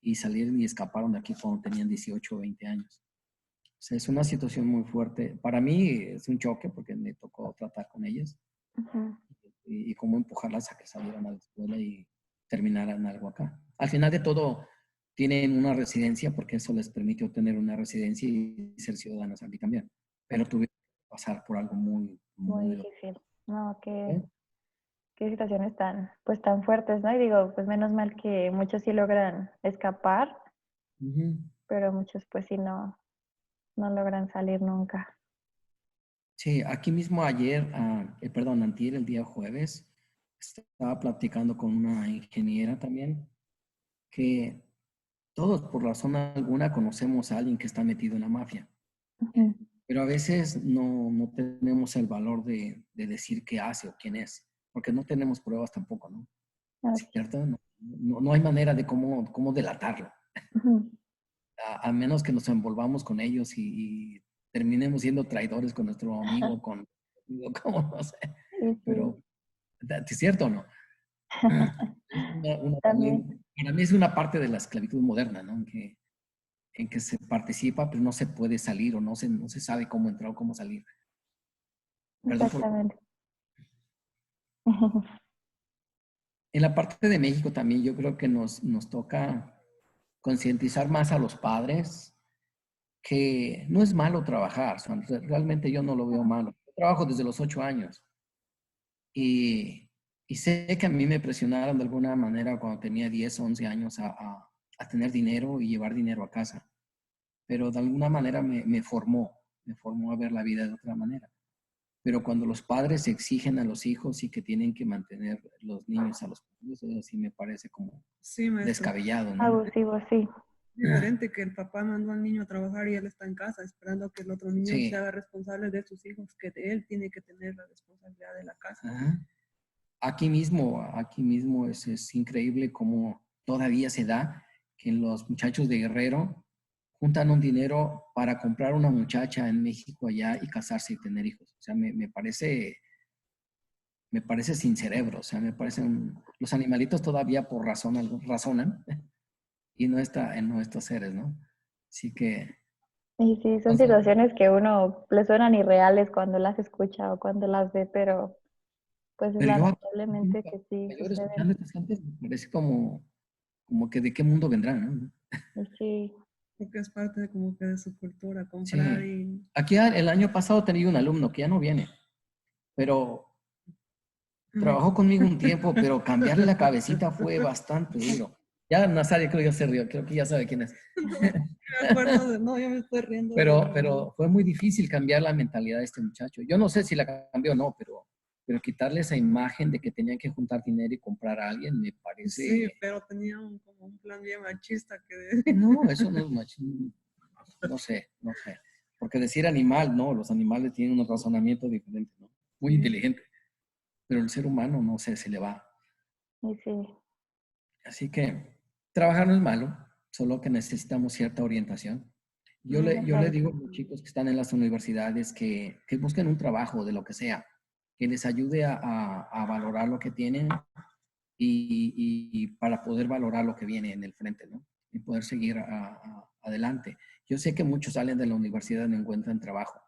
y salieron y escaparon de aquí cuando tenían 18 o 20 años. O sea, es una situación muy fuerte. Para mí es un choque porque me tocó tratar con ellas Uh-huh. y cómo empujarlas a que salieran a la escuela y terminaran algo acá. Al final de todo, tienen una residencia porque eso les permite obtener una residencia y ser ciudadanos aquí también. Pero tuvieron que pasar por algo muy, Muy muy... difícil. No, ¿eh? qué situaciones tan, pues tan fuertes, ¿no? Y digo, pues menos mal que muchos sí logran escapar, Ujú. pero muchos pues sí no logran salir nunca. Sí, aquí mismo ayer, perdón, antier, el día jueves, estaba platicando con una ingeniera también, que todos por razón alguna conocemos a alguien que está metido en la mafia, Ujú. pero a veces no tenemos el valor de decir qué hace o quién es, porque no tenemos pruebas tampoco, ¿no? Ok. ¿Cierto? No hay manera de cómo delatarlo, Ujú. a menos que nos envolvamos con ellos y terminemos siendo traidores con nuestro amigo, como no sé, Y sí, pero ¿es cierto o no? Es también, también, para mí es una parte de la esclavitud moderna, ¿no? En que se participa, pero no se puede salir o no se sabe cómo entrar o cómo salir. Perdón por... exactamente. En la parte de México también yo creo que nos toca concientizar más a los padres que no es malo trabajar. O sea, realmente yo no lo veo malo. Yo trabajo desde los 8 años y sé que a mí me presionaron de alguna manera cuando tenía 10 11 años a tener dinero y llevar dinero a casa. Pero de alguna manera me formó a ver la vida de otra manera. Pero cuando los padres exigen a los hijos y que tienen que mantener los niños a los padres, eso sí me parece como Sí, maestro. descabellado, ¿no? Abusivo, sí. Diferente que el papá mandó al niño a trabajar y él está en casa esperando que el otro niño se Sí. haga responsable de sus hijos, que él tiene que tener la responsabilidad de la casa. Ajá. Aquí mismo es increíble cómo todavía se da que los muchachos de Guerrero juntan un dinero para comprar una muchacha en México allá y casarse y tener hijos. O sea, me parece sin cerebro. O sea, me parecen, los animalitos todavía por razón razonan y no está en nuestros seres, ¿no? Así que, Y sí, son entonces, situaciones que uno le suenan irreales cuando las escucha o cuando las ve, pero pues pero yo lamentablemente que sí mayor suceden. escuchando a estas gentes me parece como que de qué mundo vendrán, ¿no? Y sí. Porque es parte de, como que de su cultura, comprar Sí. y... Aquí el año pasado tenía un alumno que ya no viene, pero trabajó conmigo un tiempo, pero cambiarle la cabecita fue bastante duro. Ya Nazaria creo que ya se rió, creo que ya sabe quién es. Me acuerdo de... No, yo me estoy riendo de... Pero fue muy difícil cambiar la mentalidad de este muchacho. Yo no sé si la cambió o no, pero quitarle esa imagen de que tenían que juntar dinero y comprar a alguien me Sí, parece... pero tenía como un plan bien machista que... No, eso no es machismo. No sé. Porque decir animal, no, los animales tienen un razonamiento diferente, ¿no? Muy Sí, inteligente. Pero el ser humano, no sé, se le va. Y sí. Así que trabajar no es malo, solo que necesitamos cierta orientación. Yo le, yo le Exacto. digo a los chicos que están en las universidades que busquen un trabajo de lo que sea, que les ayude a valorar lo que tienen y para poder valorar lo que viene en el frente, ¿no? Y poder seguir adelante. Yo sé que muchos salen de la universidad y no encuentran trabajo,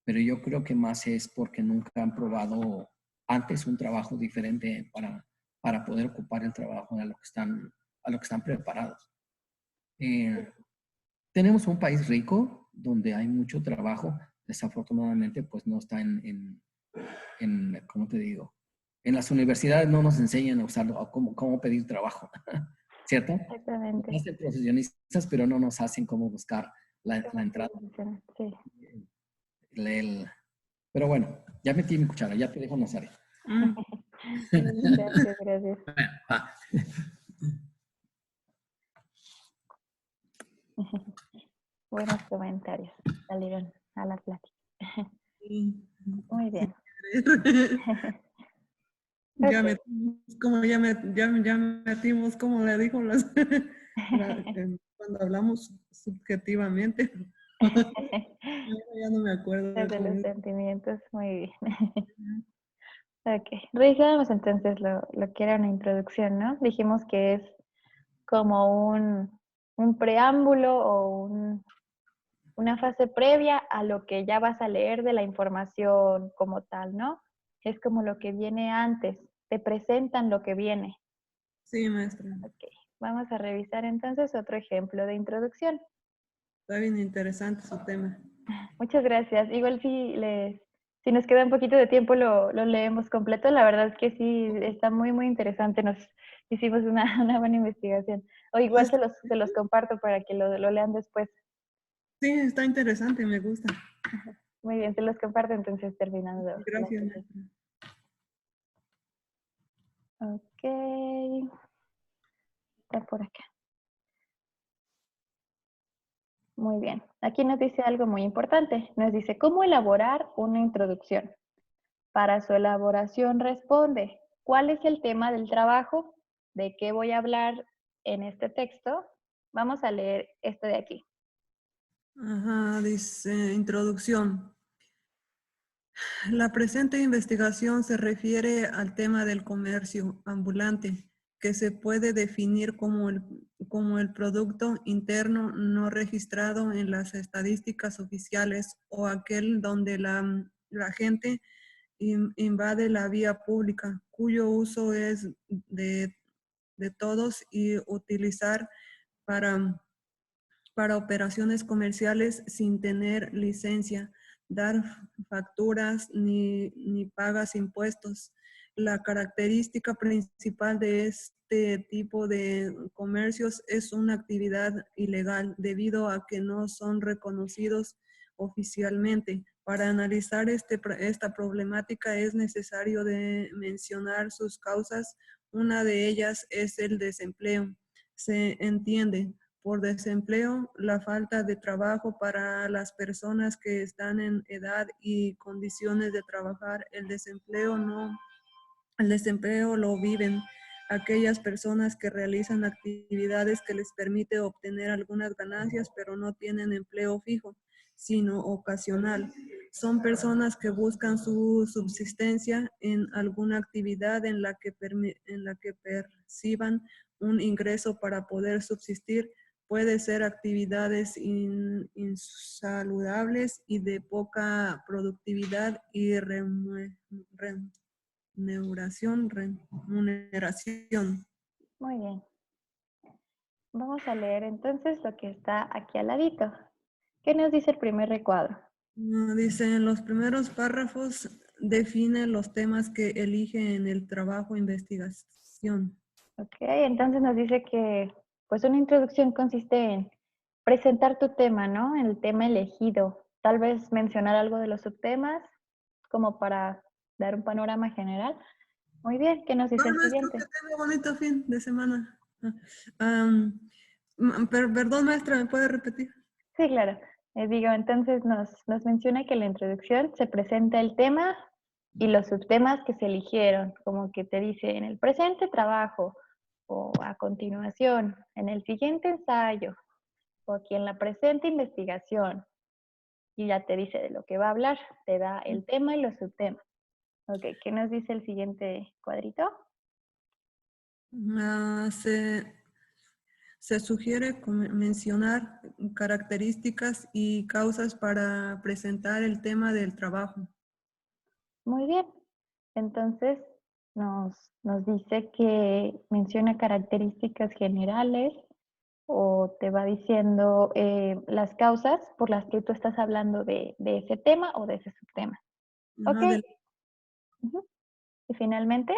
pero yo creo que más es porque nunca han probado antes un trabajo diferente para poder ocupar el trabajo a lo que están preparados. Eh, tenemos un país rico donde hay mucho trabajo, desafortunadamente pues no está ¿cómo te digo? En las universidades no nos enseñan a usarlo, a cómo pedir trabajo, ¿cierto? Nos Exactamente. hacen profesionistas, pero no nos hacen cómo buscar la entrada. Sí. el- pero bueno, ya metí mi cuchara, ya te dejo Nazario. mm, Gracias, gracias. Ah, Buenos comentarios. Salieron a la plática. sí. Muy bien. Ya Ok. metimos, como ya metimos, como le dijo cuando hablamos subjetivamente. Ya no me acuerdo de Desde cómo los es. sentimientos, muy bien. Ok, revisamos entonces lo que era una introducción, ¿no? Dijimos que es como un preámbulo o una fase previa a lo que ya vas a leer de la información como tal, ¿no? Es como lo que viene antes, te presentan lo que viene. Sí, maestra. Ok, vamos a revisar entonces otro ejemplo de introducción. Está bien interesante su tema. Muchas gracias. Igual si nos queda un poquito de tiempo lo leemos completo. La verdad es que sí, está muy, muy interesante. Nos hicimos una, una buena investigación. O igual Está- se los comparto para que lo lean después. Sí, está interesante, me gusta. Muy bien, te los comparto entonces terminando. Gracias, maestra. Ok. Está por acá. Muy bien. Aquí nos dice algo muy importante. Nos dice, ¿cómo elaborar una introducción? Para su elaboración responde, ¿cuál es el tema del trabajo? ¿De qué voy a hablar en este texto? Vamos a leer esto de aquí. Ajá, dice introducción. La presente investigación se refiere al tema del comercio ambulante, que se puede definir como el producto interno no registrado en las estadísticas oficiales o aquel donde la gente invade la vía pública, cuyo uso es de todos y utilizar para operaciones comerciales sin tener licencia, dar facturas ni pagas impuestos. La característica principal de este tipo de comercios es una actividad ilegal debido a que no son reconocidos oficialmente. Para analizar esta problemática es necesario de mencionar sus causas. Una de ellas es el desempleo. Se entiende por desempleo, la falta de trabajo para las personas que están en edad y condiciones de trabajar. El desempleo lo viven aquellas personas que realizan actividades que les permite obtener algunas ganancias, pero no tienen empleo fijo, sino ocasional. Son personas que buscan su subsistencia en alguna actividad en la que perciban un ingreso para poder subsistir. Puede ser actividades insaludables y de poca productividad y remuneración. Muy bien. Vamos a leer entonces lo que está aquí al ladito. ¿Qué nos dice el primer recuadro? Dice, en los primeros párrafos define los temas que elige en el trabajo investigación. Ok, entonces nos dice que pues una introducción consiste en presentar tu tema, ¿no? El tema elegido. Tal vez mencionar algo de los subtemas como para dar un panorama general. Muy bien, ¿qué nos dice el Maestro, siguiente? que tenga bonito fin de semana. Perdón, maestra, ¿me puede repetir? Sí, claro. Digo, entonces nos menciona que en la introducción se presenta el tema y los subtemas que se eligieron, como que te dice en el presente trabajo o a continuación, en el siguiente ensayo o aquí en la presente investigación. Y ya te dice de lo que va a hablar, te da el tema y los subtemas. Ok, ¿qué nos dice el siguiente cuadrito? Se sugiere mencionar características y causas para presentar el tema del trabajo. Muy bien. Entonces nos dice que menciona características generales o te va diciendo las causas por las que tú estás hablando de ese tema o de ese subtema. Ok. Ajá, Ujú. Y finalmente,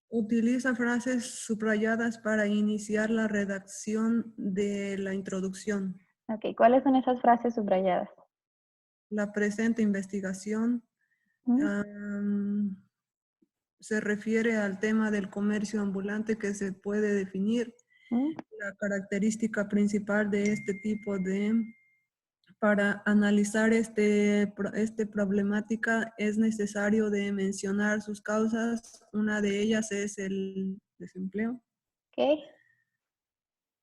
utiliza frases subrayadas para iniciar la redacción de la introducción. ok, ¿cuáles son esas frases subrayadas? La presente investigación Ujú. se refiere al tema del comercio ambulante que se puede definir. Ujú. La característica principal de este tipo para analizar este problemática es necesario de mencionar sus causas. Una de ellas es el desempleo. Ok,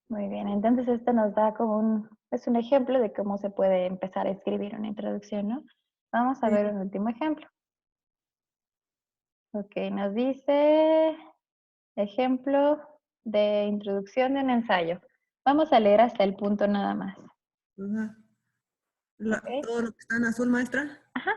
muy bien. Entonces esto nos da como es un ejemplo de cómo se puede empezar a escribir una introducción, ¿no? Vamos a Sí. ver un último ejemplo. Ok, nos dice ejemplo de introducción de un ensayo. Vamos a leer hasta el punto nada más. Ajá. Ok. Todo lo que está en azul, maestra. Ajá.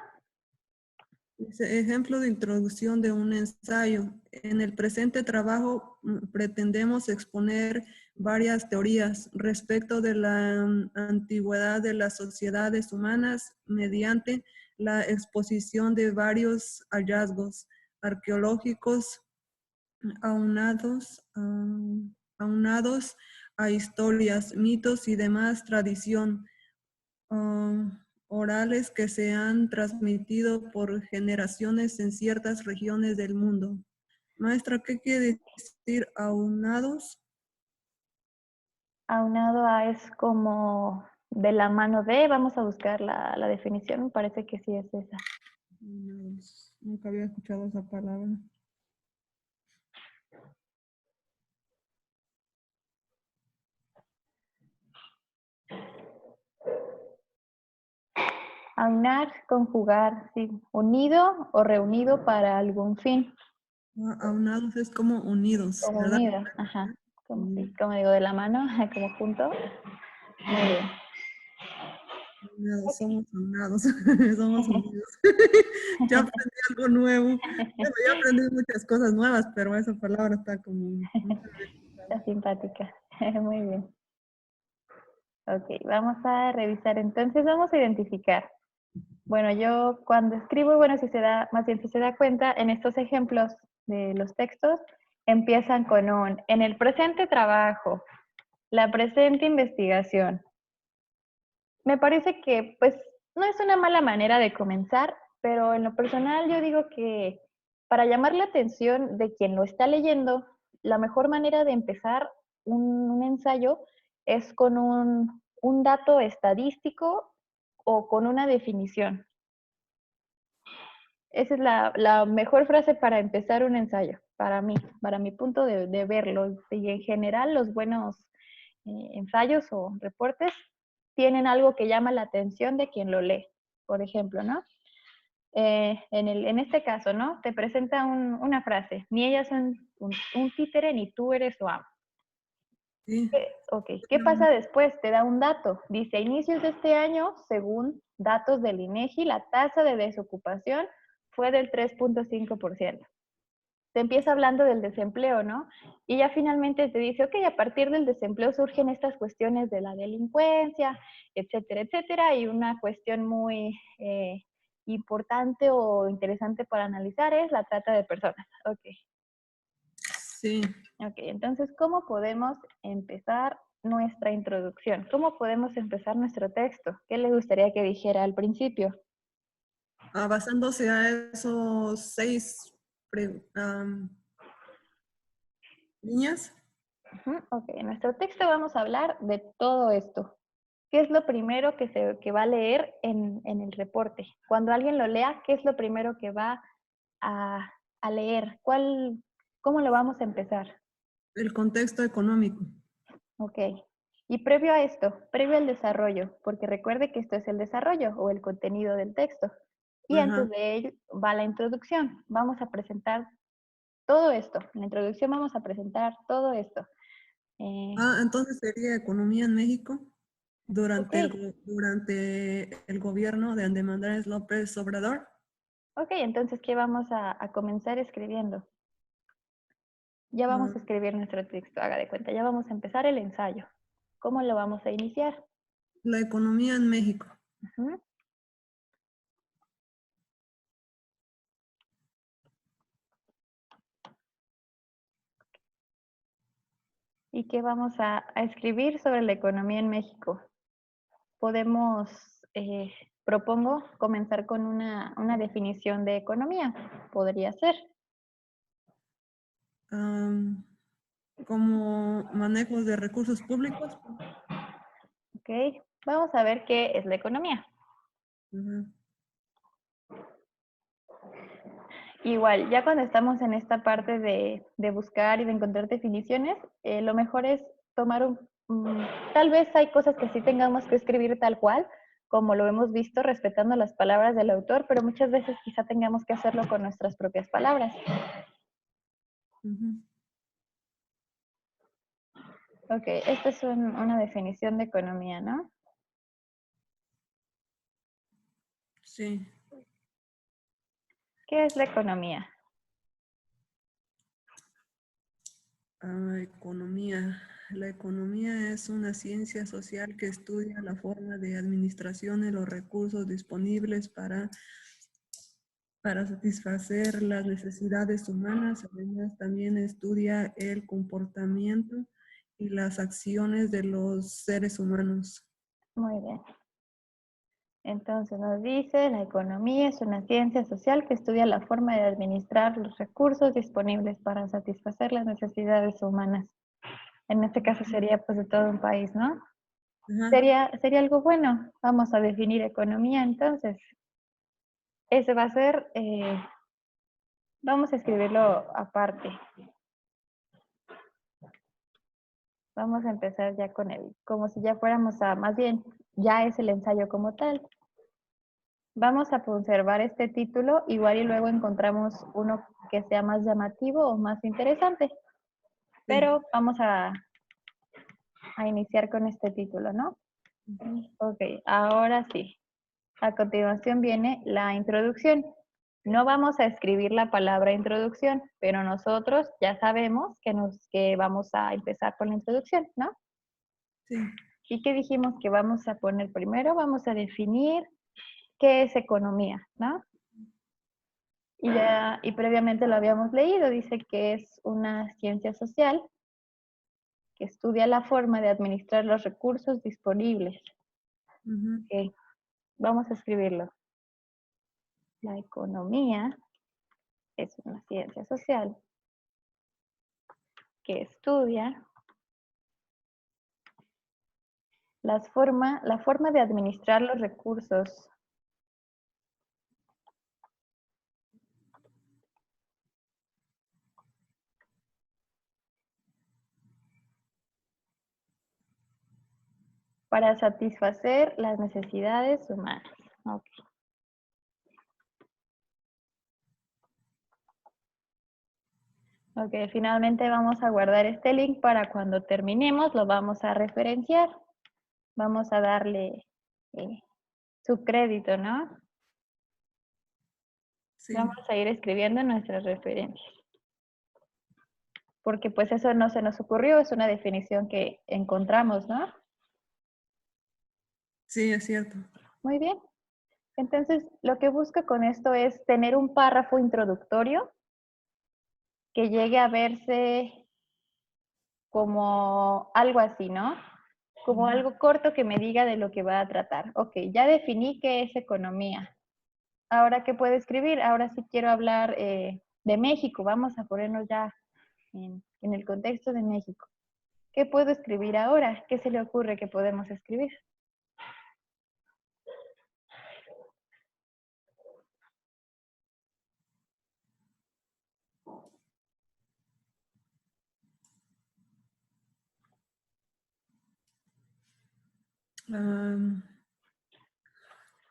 Dice, ejemplo de introducción de un ensayo. En el presente trabajo pretendemos exponer varias teorías respecto de la antigüedad de las sociedades humanas mediante la exposición de varios hallazgos arqueológicos aunados a historias, mitos y demás tradición orales que se han transmitido por generaciones en ciertas regiones del mundo. Maestra, ¿qué quiere decir aunados? Aunado a es como de la mano de, vamos a buscar la definición, me parece que sí es esa. Aunados. Nunca había escuchado esa palabra. Aunar, conjugar, sí, unido o reunido para algún fin, Aunados es como unidos, como ¿verdad? unido, ajá, como, Mm. sí, como digo, de la mano, como junto. Muy bien. Aunados, Ok. somos aunados, somos unidos. Ya aprendí algo nuevo. Bueno, ya aprendí muchas cosas nuevas, pero esa palabra está como... Está simpática. Muy bien. Ok, vamos a revisar. Entonces vamos a identificar. Bueno, yo cuando escribo, bueno, si se da, más bien si se da cuenta, en estos ejemplos de los textos, empiezan con un, en el presente trabajo, la presente investigación. Me parece que, pues, no es una mala manera de comenzar, pero en lo personal yo digo que para llamar la atención de quien lo está leyendo, la mejor manera de empezar un ensayo es con un dato estadístico o con una definición. Esa es la mejor frase para empezar un ensayo, para mi punto de verlo. Y en general los buenos ensayos o reportes tienen algo que llama la atención de quien lo lee, por ejemplo, ¿no? En este caso, ¿no? Te presenta una frase, ni ellas son un títere ni tú eres su amo. Sí. Ok, ¿qué pasa después? Te da un dato. Dice, a inicios de este año, según datos del INEGI, la tasa de desocupación fue del 3.5%. Te empieza hablando del desempleo, ¿no? Y ya finalmente te dice, ok, a partir del desempleo surgen estas cuestiones de la delincuencia, etcétera, etcétera, y una cuestión muy importante o interesante para analizar es la trata de personas. Ok, Sí. ok, entonces, ¿cómo podemos empezar nuestra introducción? ¿Cómo podemos empezar nuestro texto? ¿Qué le gustaría que dijera al principio? Basándose a esos 6 líneas. Ok, en nuestro texto vamos a hablar de todo esto. ¿Qué es lo primero que va a leer en el reporte? Cuando alguien lo lea, ¿qué es lo primero que va a leer? ¿Cómo lo vamos a empezar? El contexto económico. Ok. Y previo a esto, previo al desarrollo, porque recuerde que esto es el desarrollo o el contenido del texto. Y Ajá. antes de ello va la introducción. Vamos a presentar todo esto. En la introducción vamos a presentar todo esto. Entonces sería economía en México Ok, durante el gobierno de Andrés Manuel López Obrador. ok, entonces, ¿qué vamos a comenzar escribiendo? Ya vamos Ah, a escribir nuestro texto, haga de cuenta, ya vamos a empezar el ensayo. ¿Cómo lo vamos a iniciar? la economía en México. Ujú. ¿Y qué vamos a escribir sobre la economía en México? Podemos, propongo comenzar con una definición de economía. Podría ser. Am, como manejos de recursos públicos. ¿Ok? Vamos a ver qué es la economía. Ajá. Igual, ya cuando estamos en esta parte de buscar y de encontrar definiciones, lo mejor es tomar tal vez hay cosas que sí tengamos que escribir tal cual, como lo hemos visto, respetando las palabras del autor, pero muchas veces quizá tengamos que hacerlo con nuestras propias palabras. Ujú. Ok, esta es una definición de economía, ¿no? Sí. ¿Qué es la economía? Economía. La economía es una ciencia social que estudia la forma de administración de los recursos disponibles para satisfacer las necesidades humanas. Además, también estudia el comportamiento y las acciones de los seres humanos. Muy bien. Entonces nos dice, la economía es una ciencia social que estudia la forma de administrar los recursos disponibles para satisfacer las necesidades humanas. En este caso sería pues de todo un país, ¿no? Ajá. Sería algo bueno. Vamos a definir economía entonces. Ese va a ser, vamos a escribirlo aparte. Vamos a empezar ya con el, como si ya fuéramos a, más bien, ya es el ensayo como tal. Vamos a conservar este título, igual y luego encontramos uno que sea más llamativo o más interesante. Pero Sí. vamos a iniciar con este título, ¿no? Ujú. Ok, ahora sí. A continuación viene la introducción. No vamos a escribir la palabra introducción, pero nosotros ya sabemos que vamos a empezar con la introducción, ¿no? Sí. ¿Y qué dijimos que vamos a poner primero? Vamos a definir qué es economía, ¿no? Y previamente lo habíamos leído, dice que es una ciencia social que estudia la forma de administrar los recursos disponibles. Ujú. Ok, vamos a escribirlo. La economía es una ciencia social que estudia la forma de administrar los recursos para satisfacer las necesidades humanas. Ok. Ok, finalmente vamos a guardar este link para cuando terminemos, lo vamos a referenciar. Vamos a darle eh, su crédito, ¿no? Sí. Vamos a ir escribiendo nuestras referencias. Porque pues eso no se nos ocurrió, es una definición que encontramos, ¿no? Sí, es cierto. Muy bien. Entonces, lo que busco con esto es tener un párrafo introductorio que llegue a verse como algo así, ¿no? Como algo corto que me diga de lo que va a tratar. Ok, ya definí qué es economía. Ahora, ¿qué puedo escribir? Ahora sí quiero hablar de México. Vamos a ponernos ya en el contexto de México. ¿Qué puedo escribir ahora? ¿Qué se le ocurre que podemos escribir? Am,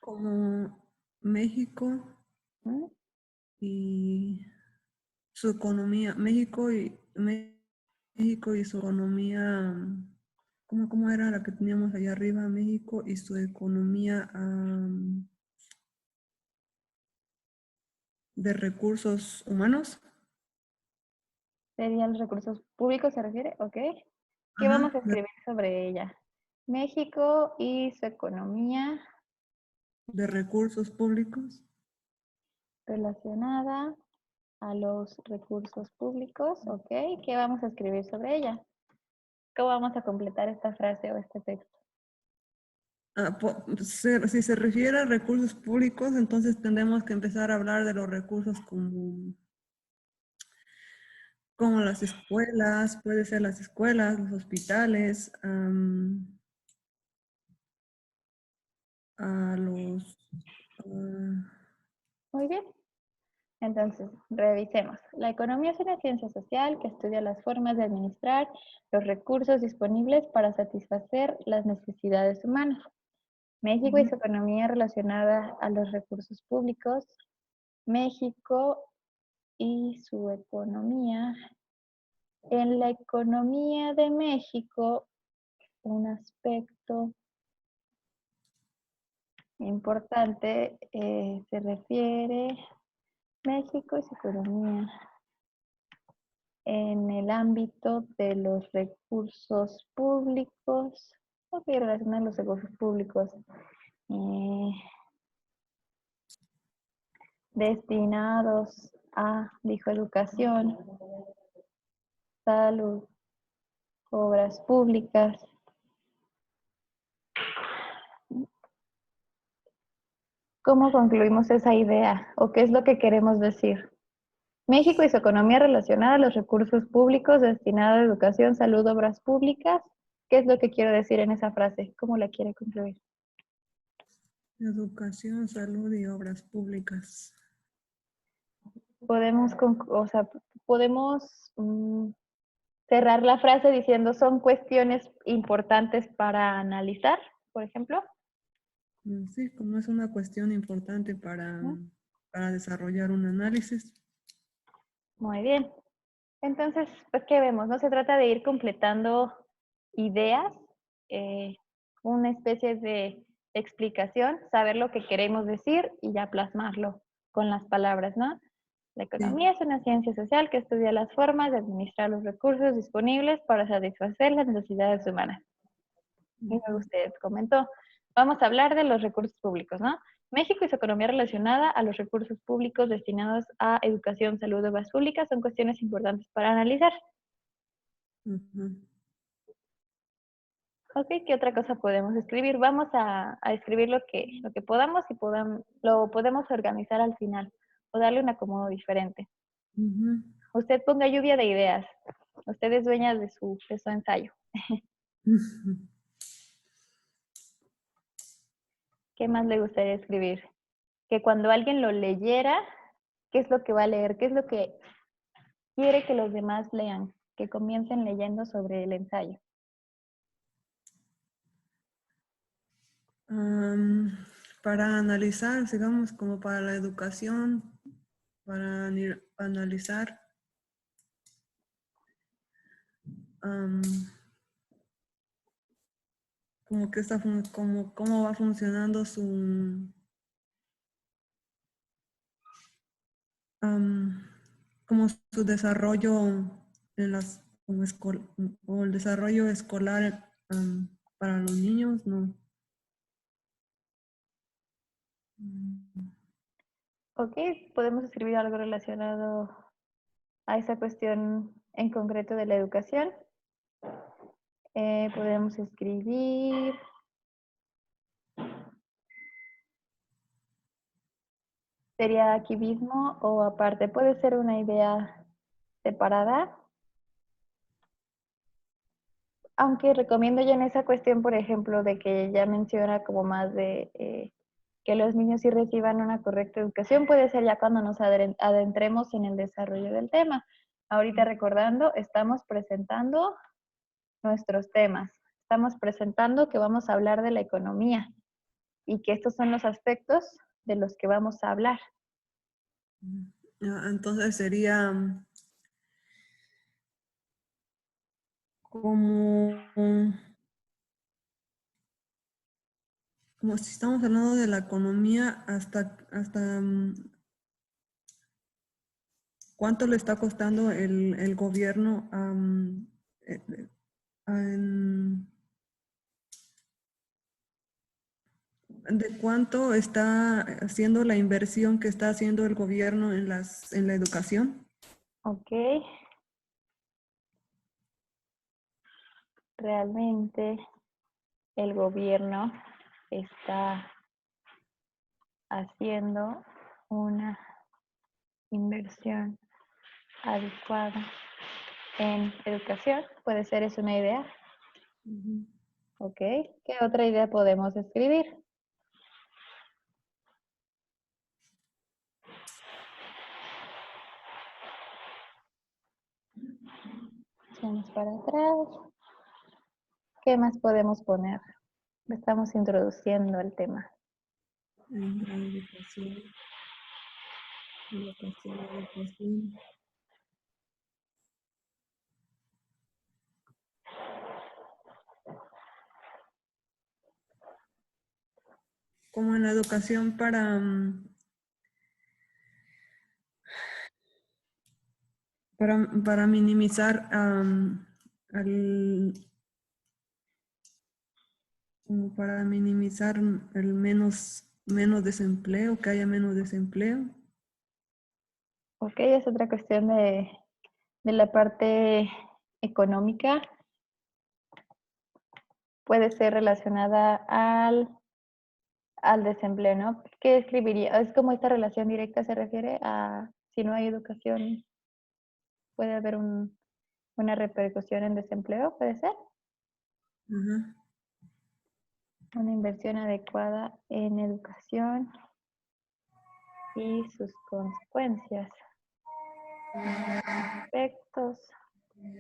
como México ¿Mm? y su economía, México y su economía, ¿cómo era la que teníamos allá arriba? México y su economía de recursos humanos. ¿Serían los recursos públicos, se refiere? Ok. ¿Qué vamos a Ajá, escribir sobre ella? México y su economía de recursos públicos. relacionada a los recursos públicos, ok. ¿Qué vamos a escribir sobre ella? ¿Cómo vamos a completar esta frase o este texto? Si se refiere a recursos públicos, entonces tendremos que empezar a hablar de los recursos como las escuelas, puede ser las escuelas, los hospitales, a los... Muy bien. Entonces, revisemos. La economía es una ciencia social que estudia las formas de administrar los recursos disponibles para satisfacer las necesidades humanas. México y ujú, su economía relacionada a los recursos públicos. México y su economía. En la economía de México, un aspecto importante se refiere México y su economía en el ámbito de los recursos públicos, ok, relacionados a los recursos públicos destinados a, dijo, educación, salud, obras públicas, ¿Cómo concluimos esa idea? ¿O qué es lo que queremos decir? México y su economía relacionada a los recursos públicos destinados a educación, salud, obras públicas. ¿Qué es lo que quiero decir en esa frase? ¿Cómo la quiere concluir? Educación, salud y obras públicas. Podemos, o sea, podemos cerrar la frase diciendo son cuestiones importantes para analizar, por ejemplo. Sí, como es una cuestión importante ¿No? para desarrollar un análisis. Muy bien. Entonces, pues, ¿qué vemos? No se trata de ir completando ideas, eh, una especie de explicación, saber lo que queremos decir y ya plasmarlo con las palabras, ¿no? La Sí. economía es una ciencia social que estudia las formas de administrar los recursos disponibles para satisfacer las necesidades humanas. Y luego usted comentó, vamos a hablar de los recursos públicos, ¿no? México y su economía relacionada a los recursos públicos destinados a educación, salud, obras públicas son cuestiones importantes para analizar. Ujú. Ok, ¿qué otra cosa podemos escribir? Vamos a escribir lo que podamos y lo podemos organizar al final o darle un acomodo diferente. Ujú. Usted ponga lluvia de ideas. Usted es dueña de su ensayo. Ujú. ¿Qué más le gustaría escribir? Que cuando alguien lo leyera, ¿qué es lo que va a leer? ¿Qué es lo que quiere que los demás lean? Que comiencen leyendo sobre el ensayo. Para analizar, digamos, como para la educación, para analizar como que como cómo va funcionando como su desarrollo en o el desarrollo escolar para los niños, ¿no? Ok, podemos escribir algo relacionado a esa cuestión en concreto de la educación. Podemos escribir sería aquí mismo o aparte. Puede ser una idea separada. Aunque recomiendo ya en esa cuestión, por ejemplo, de que ya menciona como más de que los niños sí reciban una correcta educación, puede ser ya cuando nos adentremos en el desarrollo del tema. Ahorita recordando, estamos presentando nuestros temas. Estamos presentando que vamos a hablar de la economía y que estos son los aspectos de los que vamos a hablar. Entonces sería como, como si estamos hablando de la economía hasta cuánto le está costando el gobierno eh, eh, en- de cuánto está haciendo la inversión que está haciendo el gobierno en la educación. Ok. Realmente el gobierno está haciendo una inversión adecuada en educación. Puede ser, es una idea. Ujú. Ok. ¿Qué otra idea podemos escribir? Echamos para atrás. ¿Qué más podemos poner? Estamos introduciendo el tema. En la educación. Como en la educación para minimizar como para minimizar el menos desempleo, que haya menos desempleo. Ok, es otra cuestión de la parte económica. Puede ser relacionada al desempleo, ¿no? ¿Qué escribiría? Es como esta relación directa se refiere a si no hay educación, puede haber una repercusión en desempleo, ¿puede ser? Ajá. Una inversión adecuada en educación y sus consecuencias. Aspectos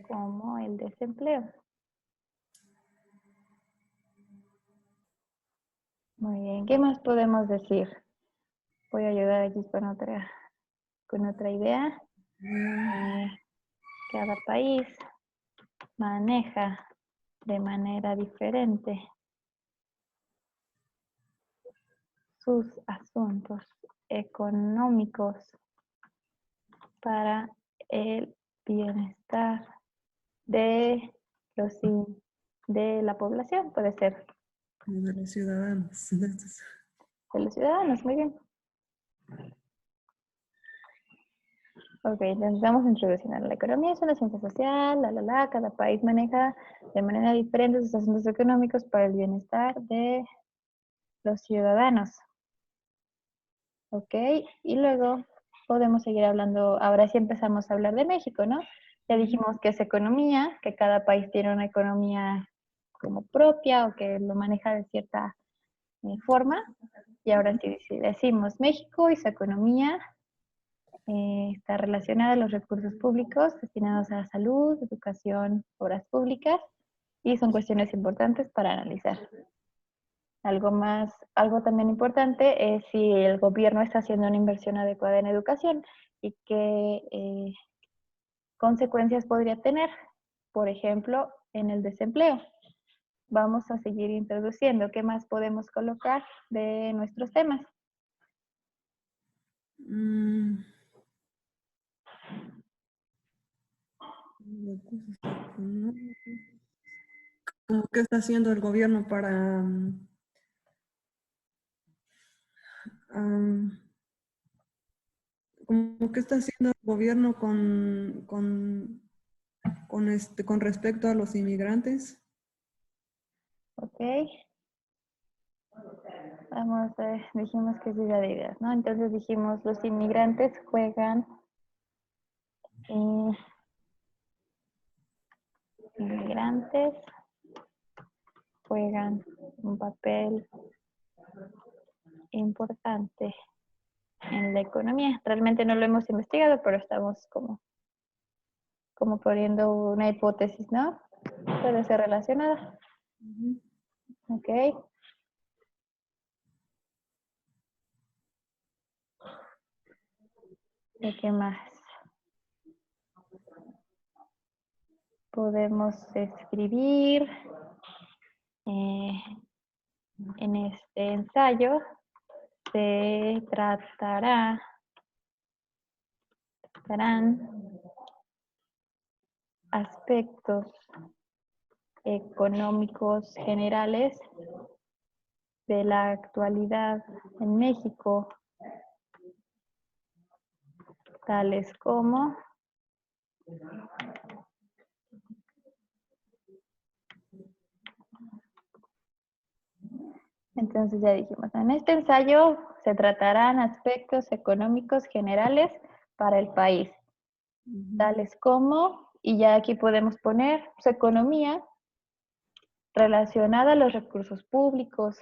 como el desempleo. Muy bien, ¿qué más podemos decir? Voy a ayudar aquí con otra idea. Cada país maneja de manera diferente sus asuntos económicos para el bienestar de de la población, puede ser De los ciudadanos. de los ciudadanos, muy bien. Ok, entonces vamos introduciendo. La economía es una ciencia social, cada país maneja de manera diferente sus asuntos económicos para el bienestar de los ciudadanos. Ok, y luego podemos seguir hablando, ahora sí empezamos a hablar de México, ¿no? Ya dijimos que es economía, que cada país tiene una economía como propia o que lo maneja de cierta forma. Y ahora sí decimos México y su economía está relacionada a los recursos públicos destinados a la salud, educación, obras públicas y son cuestiones importantes para analizar. Algo también importante es si el gobierno está haciendo una inversión adecuada en educación y qué consecuencias podría tener, por ejemplo, en el desempleo. Vamos a seguir introduciendo qué más podemos colocar de nuestros temas. ¿Cómo qué está haciendo el gobierno para ¿cómo qué está haciendo el gobierno con respecto a los inmigrantes? Ok. Vamos a ver, dijimos que es lluvia de ideas, ¿no? Entonces dijimos, los inmigrantes inmigrantes juegan un papel importante en la economía. Realmente no lo hemos investigado, pero estamos como poniendo una hipótesis, ¿no? Puede ser relacionada. Ok. ¿Y qué más? Podemos escribir en este ensayo se tratarán aspectos económicos generales de la actualidad en México, tales como entonces ya dijimos, en este ensayo se tratarán aspectos económicos generales para el país, tales como, y ya aquí podemos poner su economía relacionada a los recursos públicos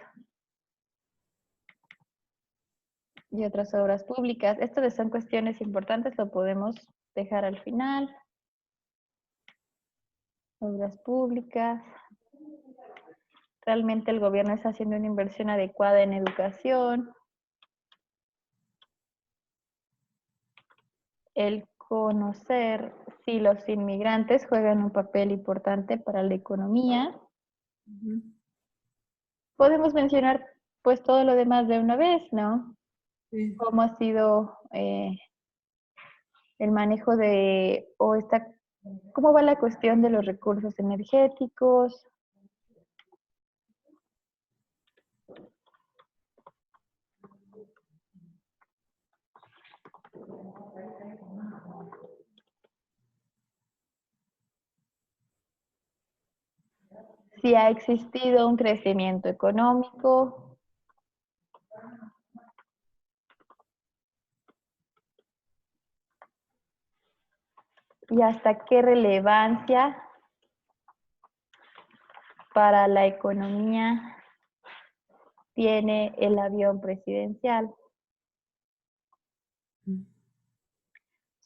y otras obras públicas. Estas son cuestiones importantes, lo podemos dejar al final. Obras públicas. Realmente el gobierno está haciendo una inversión adecuada en educación. El conocer si los inmigrantes juegan un papel importante para la economía. Podemos mencionar pues todo lo demás de una vez, ¿no? Sí. Cómo ha sido el manejo cómo va la cuestión de los recursos energéticos. Si ha existido un crecimiento económico, y hasta qué relevancia para la economía tiene el avión presidencial.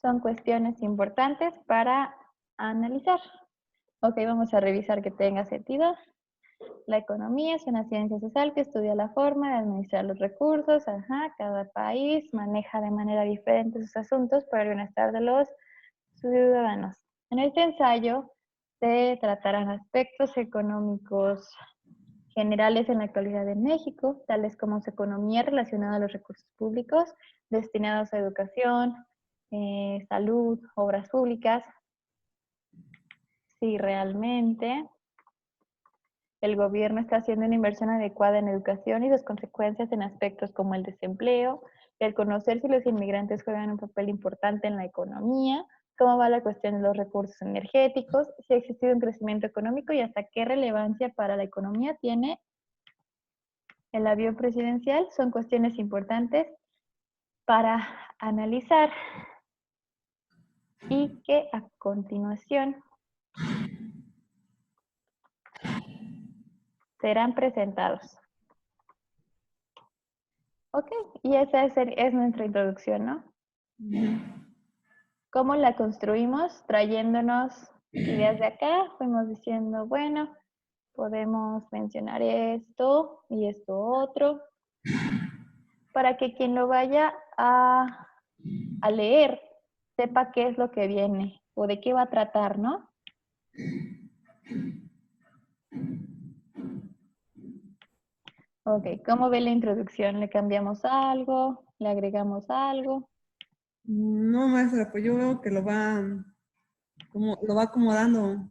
Son cuestiones importantes para analizar. Ok, vamos a revisar que tenga sentido. La economía es una ciencia social que estudia la forma de administrar los recursos. Cada país maneja de manera diferente sus asuntos para el bienestar de los ciudadanos. En este ensayo se tratarán aspectos económicos generales en la actualidad de México, tales como su economía relacionada a los recursos públicos destinados a educación, salud, obras públicas. Si realmente el gobierno está haciendo una inversión adecuada en educación y sus consecuencias en aspectos como el desempleo, el conocer si los inmigrantes juegan un papel importante en la economía, cómo va la cuestión de los recursos energéticos, si ha existido un crecimiento económico y hasta qué relevancia para la economía tiene el avión presidencial, son cuestiones importantes para analizar y que a continuación serán presentados. Ok, y esa es nuestra introducción, ¿no? ¿Cómo la construimos? Trayéndonos ideas de acá, fuimos diciendo, bueno, podemos mencionar esto y esto otro, para que quien lo vaya a leer sepa qué es lo que viene o de qué va a tratar, ¿no? Ok, ¿cómo ve la introducción? ¿Le cambiamos algo? ¿Le agregamos algo? No, maestra, pues yo veo que lo va acomodando,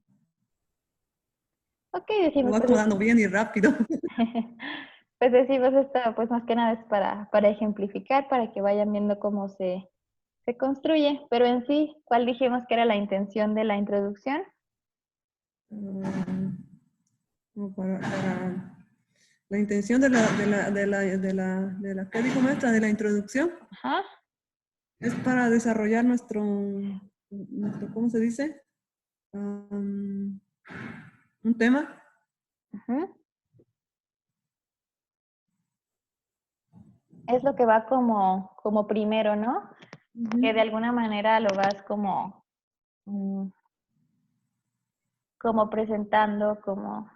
Ok, lo decimos, va pues, acomodando bien y rápido. pues decimos esto, pues más que nada es para ejemplificar, para que vayan viendo cómo se construye, pero en sí, ¿cuál dijimos que era la intención de la introducción? Como para la intención ¿qué dijo maestra? De la introducción, Ajá. es para desarrollar ¿cómo se dice? Un tema. Ujú. Es lo que va como primero, ¿no? Que de alguna manera lo vas como presentando, como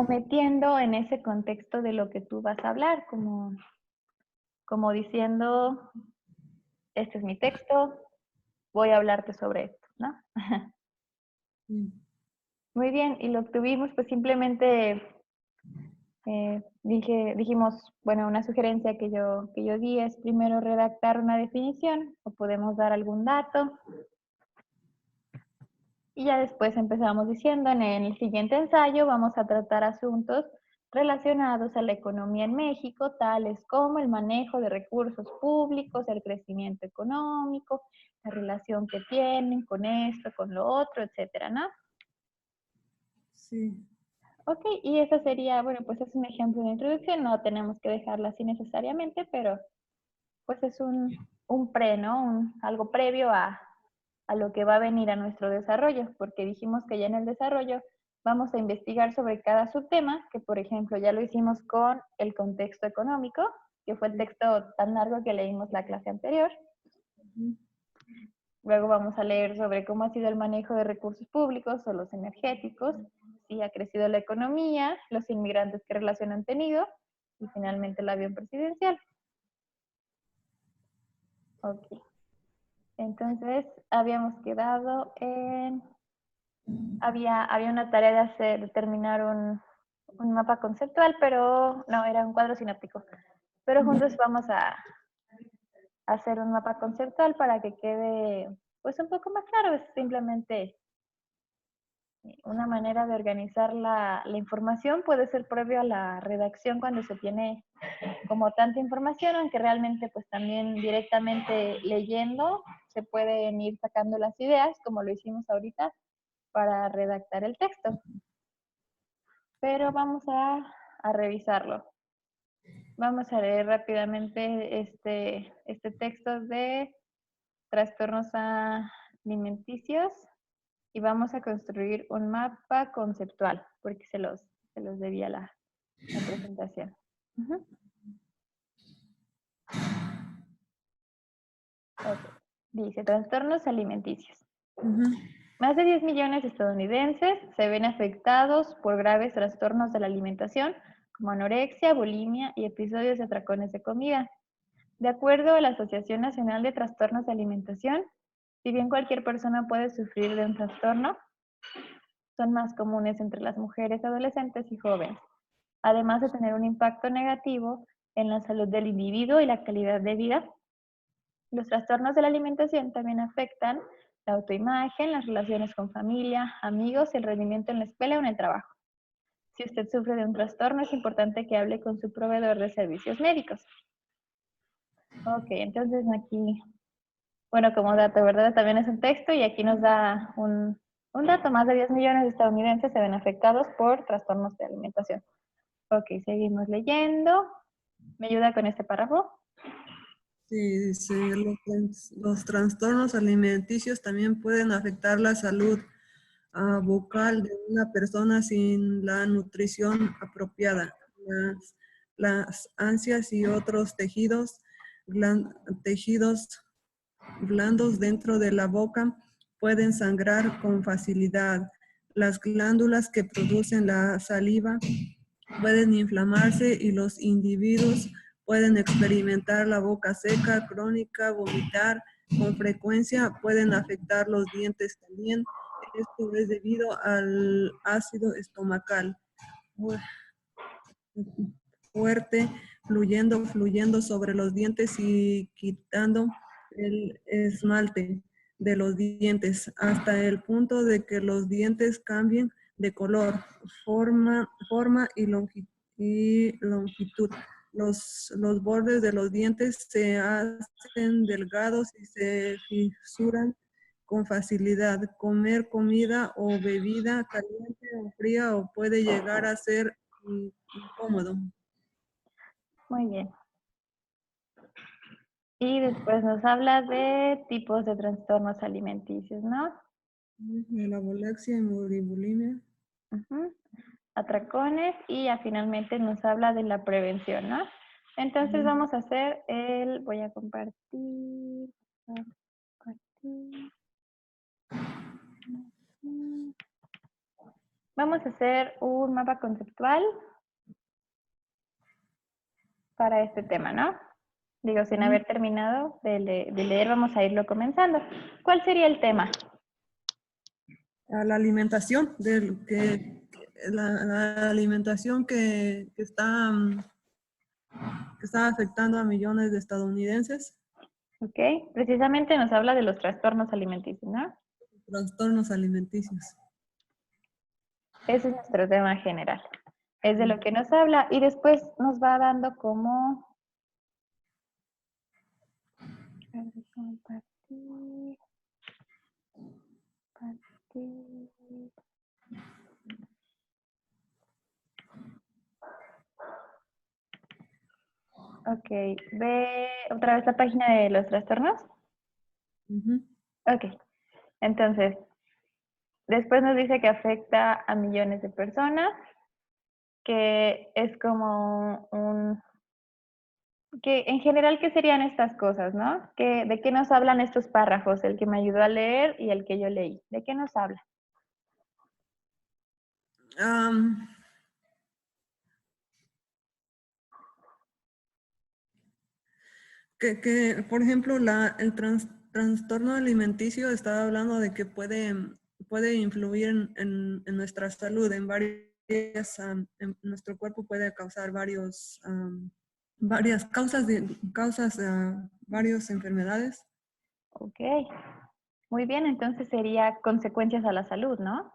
metiendo en ese contexto de lo que tú vas a hablar, como diciendo, este es mi texto, voy a hablarte sobre esto, ¿no? Muy bien, y lo que tuvimos, pues simplemente dijimos, bueno, una sugerencia que yo di es primero redactar una definición o podemos dar algún dato. Y ya después empezamos diciendo, en el siguiente ensayo vamos a tratar asuntos relacionados a la economía en México, tales como el manejo de recursos públicos, el crecimiento económico, la relación que tienen con esto, con lo otro, etcétera, ¿no? Sí. Ok, y esa sería, bueno, pues es un ejemplo de introducción, no tenemos que dejarla así necesariamente, pero pues es un pre, ¿no? Algo previo a lo que va a venir a nuestro desarrollo, porque dijimos que ya en el desarrollo vamos a investigar sobre cada subtema, que por ejemplo ya lo hicimos con el contexto económico, que fue el texto tan largo que leímos la clase anterior. Luego vamos a leer sobre cómo ha sido el manejo de recursos públicos o los energéticos, si ha crecido la economía, los inmigrantes, qué relación han tenido, y finalmente el avión presidencial. Ok. Entonces, habíamos quedado en... Había una tarea de terminar un mapa conceptual, pero no, era un cuadro sináptico. Pero juntos vamos a hacer un mapa conceptual para que quede pues un poco más claro. Es simplemente una manera de organizar la información. Puede ser previo a la redacción cuando se tiene como tanta información, aunque realmente pues también directamente leyendo se pueden ir sacando las ideas, como lo hicimos ahorita, para redactar el texto. Pero vamos a revisarlo. vamos a leer rápidamente este texto de trastornos alimenticios y vamos a construir un mapa conceptual, porque se los debía la presentación. Ujú. Ok. Dice, trastornos alimenticios. Más de 10 millones de estadounidenses se ven afectados por graves trastornos de la alimentación, como anorexia, bulimia y episodios de atracones de comida. De acuerdo a la Asociación Nacional de Trastornos de Alimentación, si bien cualquier persona puede sufrir de un trastorno, son más comunes entre las mujeres, adolescentes y jóvenes, además de tener un impacto negativo en la salud del individuo y la calidad de vida. Los trastornos de la alimentación también afectan la autoimagen, las relaciones con familia, amigos y el rendimiento en la escuela o en el trabajo. Si usted sufre de un trastorno, es importante que hable con su proveedor de servicios médicos. Ok, entonces aquí, bueno, como dato, ¿verdad? También es un texto y aquí nos da un dato. Más de 10 millones de estadounidenses se ven afectados por trastornos de alimentación. Ok, seguimos leyendo. ¿Me ayuda con este párrafo? Sí, dice, los trastornos alimenticios también pueden afectar la salud vocal de una persona sin la nutrición apropiada. Las ansias y otros tejidos blandos dentro de la boca pueden sangrar con facilidad. Las glándulas que producen la saliva pueden inflamarse y los individuos pueden experimentar la boca seca, crónica, vomitar. Con frecuencia pueden afectar los dientes también. Esto es debido al ácido estomacal fuerte, fluyendo sobre los dientes y quitando el esmalte de los dientes hasta el punto de que los dientes cambien de color, forma y longitud. Los bordes de los dientes se hacen delgados y se fisuran con facilidad. Comer comida o bebida caliente o fría o puede llegar a ser incómodo. Muy bien. Y después nos habla de tipos de trastornos alimenticios, ¿no? La anorexia y bulimia. Ujú. Atracones y ya finalmente nos habla de la prevención, ¿no? Entonces vamos a hacer voy a compartir. Vamos a hacer un mapa conceptual para este tema, ¿no? Digo, sin haber terminado de leer, vamos a irlo comenzando. ¿Cuál sería el tema? A la alimentación, la alimentación que está afectando a millones de estadounidenses. Ok, precisamente nos habla de los trastornos alimenticios, ¿no? Trastornos alimenticios. Ese es nuestro tema general. Es de lo que nos habla y después nos va dando como... Compartir. Ok, ve otra vez la página de los trastornos. Ok, entonces, después nos dice que afecta a millones de personas, que es como que en general, ¿qué serían estas cosas, no? ¿De qué nos hablan estos párrafos? El que me ayudó a leer y el que yo leí. ¿De qué nos habla? Por ejemplo, el trastorno alimenticio estaba hablando de que puede influir en nuestra salud, en varias, en nuestro cuerpo puede causar varias varias enfermedades. Ok, muy bien, entonces sería consecuencias a la salud, ¿no?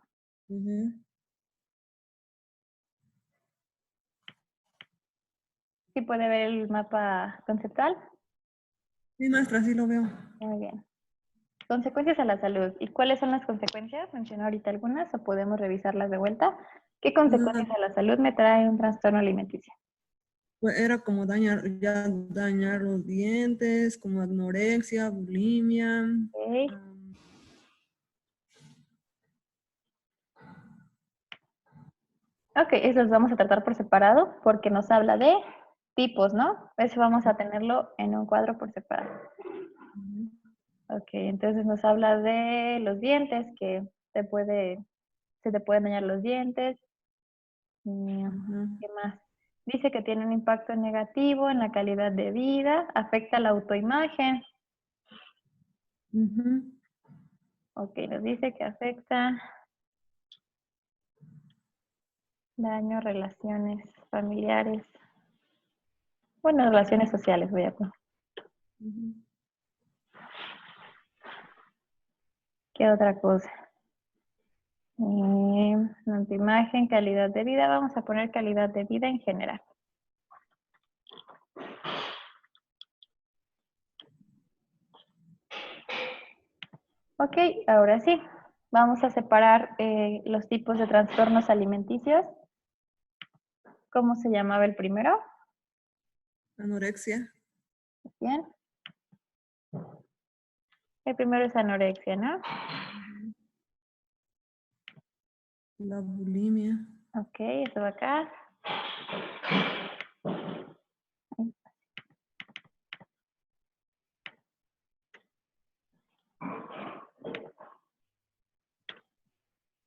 ¿Sí puede ver el mapa conceptual? Sí, maestra, sí lo veo. Muy bien. Consecuencias a la salud. ¿Y cuáles son las consecuencias? Menciono ahorita algunas o podemos revisarlas de vuelta. ¿Qué consecuencias a la salud me trae un trastorno alimenticio? Pues era como dañar los dientes, como anorexia, bulimia. Ok. Ok, esos vamos a tratar por separado porque nos habla de tipos, ¿no? Eso vamos a tenerlo en un cuadro por separado. Ok, entonces nos habla de los dientes, que se te pueden dañar los dientes. ¿Qué más? Dice que tiene un impacto negativo en la calidad de vida, afecta la autoimagen. Ok, nos dice que afecta daño, relaciones familiares. Bueno, relaciones sociales voy a poner. ¿Qué otra cosa? Autoimagen, calidad de vida. Vamos a poner calidad de vida en general. Ok, ahora sí. Vamos a separar los tipos de trastornos alimenticios. ¿Cómo se llamaba el primero? Anorexia. Bien. El primero es anorexia, ¿no? La bulimia. Ok, eso va acá.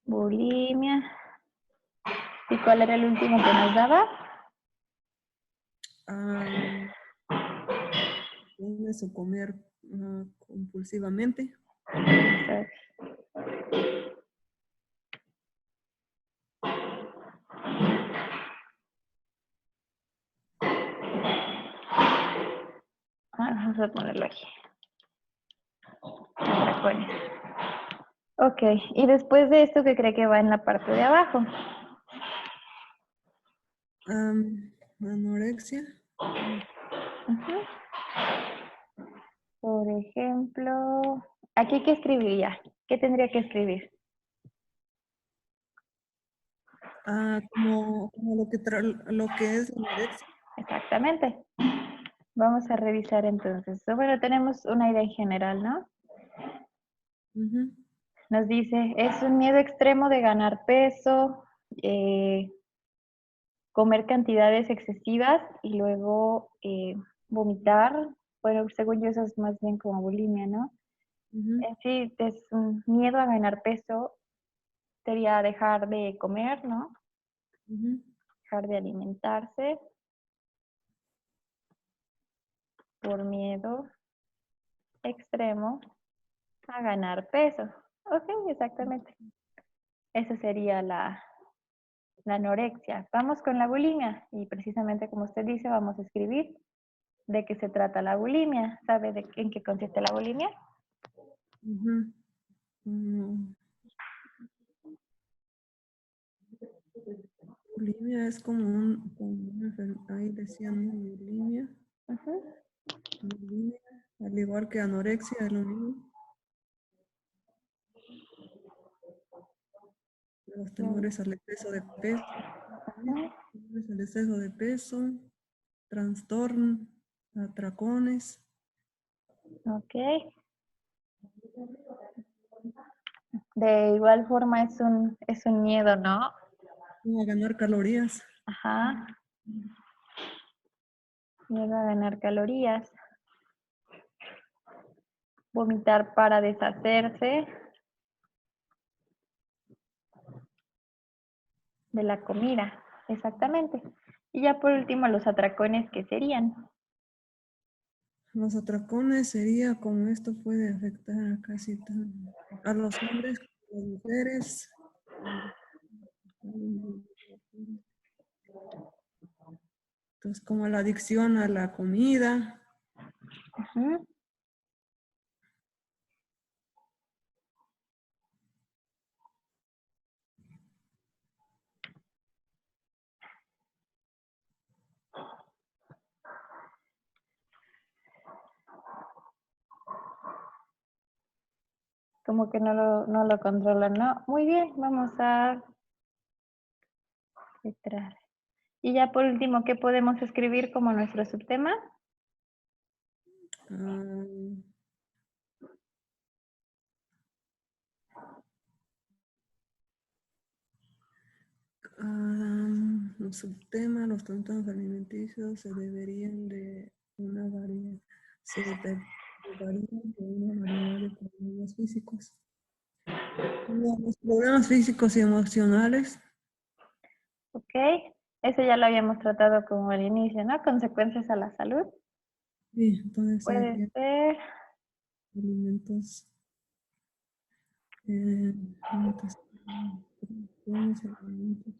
Bulimia. ¿Y cuál era el último que nos daba? Eso, comer compulsivamente. Vamos a ponerlo aquí. Atracones. Ok, y después de esto, ¿qué cree que va en la parte de abajo? Anorexia. Por ejemplo, ¿aquí qué escribiría? ¿Qué tendría que escribir? Como lo que es anorexia. Exactamente. Vamos a revisar entonces. Bueno, tenemos una idea en general, ¿no? Nos dice, es un miedo extremo de ganar peso, comer cantidades excesivas y luego vomitar. Bueno, según yo eso es más bien como bulimia, ¿no? En sí, es un miedo a ganar peso, sería dejar de comer, ¿no? Dejar de alimentarse por miedo extremo a ganar peso. Ok, exactamente. Esa sería la anorexia. Vamos con la bulimia y precisamente como usted dice, vamos a escribir de qué se trata la bulimia. ¿Sabe en qué consiste la bulimia? Bulimia es como una enfermedad, ahí decían, ¿no? Bulimia. Bulimia, al igual que anorexia, es lo mismo. Los temores al exceso de peso. Temores al exceso de peso. Trastorno. Atracones. Ok. De igual forma es un miedo, ¿no? A ganar calorías. Ajá. Miedo a ganar calorías. Vomitar para deshacerse de la comida. Exactamente. Y ya por último los atracones, ¿qué serían? Los atracones sería como esto puede afectar a casi a los hombres, a las mujeres. Entonces, como la adicción a la comida. Como que no lo controlan, ¿no? Muy bien, vamos a filtrar. Y ya por último, ¿qué podemos escribir como nuestro subtema? Ah, los subtemas, los trastornos alimenticios se deberían de una variedad, varían de una variedad de problemas físicos. Los problemas físicos y emocionales. Ok, eso ya lo habíamos tratado como al inicio, ¿no? Consecuencias a la salud. Sí, entonces Puede serían ser, alimentos, alimentos, alimentos.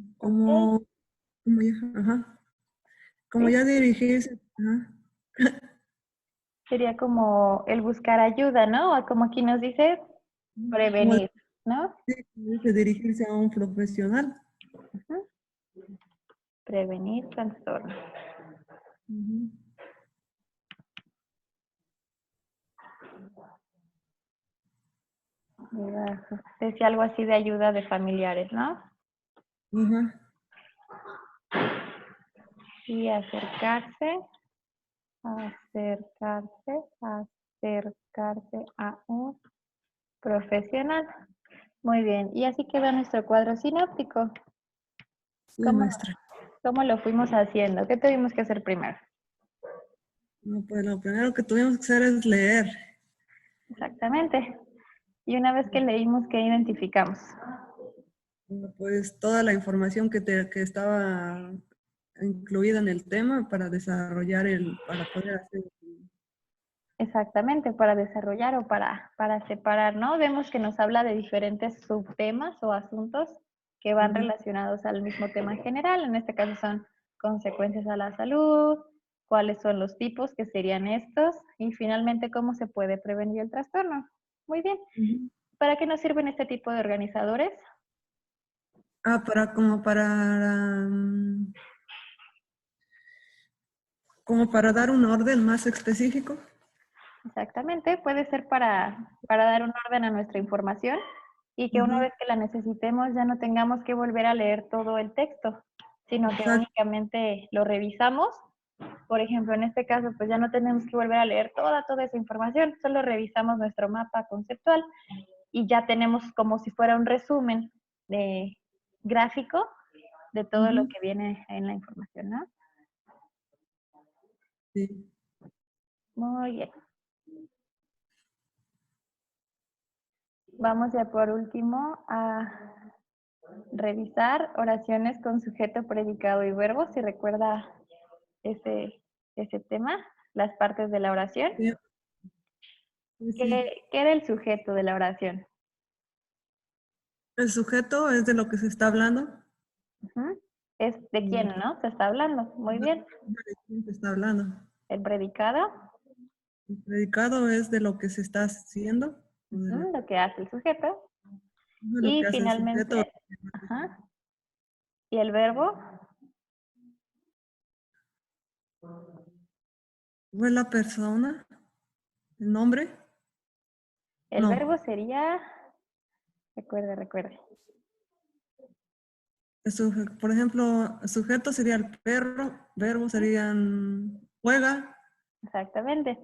ok, Como, como ya, ajá, como sí. ya dirigirse, ajá, Sería como el buscar ayuda, ¿no? O como aquí nos dice, como prevenir, ¿no? dice, dirigirse a un profesional. Ujú. Prevenir trastorno. Ujú. Decía algo así de ayuda de familiares, ¿no? Ajá. Y acercarse a un profesional. Muy bien. Y así queda nuestro cuadro sinóptico. Sí, ¿Cómo, maestra. cómo lo fuimos haciendo? ¿Qué tuvimos que hacer primero? No, pues lo primero que tuvimos que hacer es leer. Exactamente. Y una vez que leímos, ¿qué identificamos? Bueno, pues toda la información que estaba incluida en el tema para desarrollar para poder hacer. Exactamente, para desarrollar o para separar, ¿no? Vemos que nos habla de diferentes subtemas o asuntos que van Ujú, relacionados al mismo tema general. En este caso son consecuencias a la salud, cuáles son los tipos que serían estos y finalmente cómo se puede prevenir el trastorno. Muy bien. ujú. ¿Para qué nos sirven este tipo de organizadores? Mm, como para dar un orden más específico. Exactamente, puede ser para dar un orden a nuestra información y que una Ujú, vez que la necesitemos ya no tengamos que volver a leer todo el texto, sino que exacto. únicamente lo revisamos. Por ejemplo, en este caso, pues ya no tenemos que volver a leer toda esa información, solo revisamos nuestro mapa conceptual y ya tenemos como si fuera un resumen de gráfico de todo lo Ujú, que viene en la información, ¿no? sí. Muy bien. Vamos ya por último a revisar oraciones con sujeto, predicado y verbo. Si recuerda ese, ese tema, las partes de la oración. Sí, sí, sí. ¿Qué era el sujeto de la oración? El sujeto es de lo que se está hablando. Ujú. Es de quién, Mm, ¿no? Se está hablando. Muy bien. ¿De quién se está hablando? El predicado, El predicado es de lo que se está haciendo, o de ujú, lo que hace el sujeto. lo Y que hace el sujeto. finalmente, ajá, y el verbo, ¿Fue la persona? ¿El nombre? el verbo No. sería, recuerde. Por ejemplo, el sujeto sería el perro, verbo serían juega, Exactamente.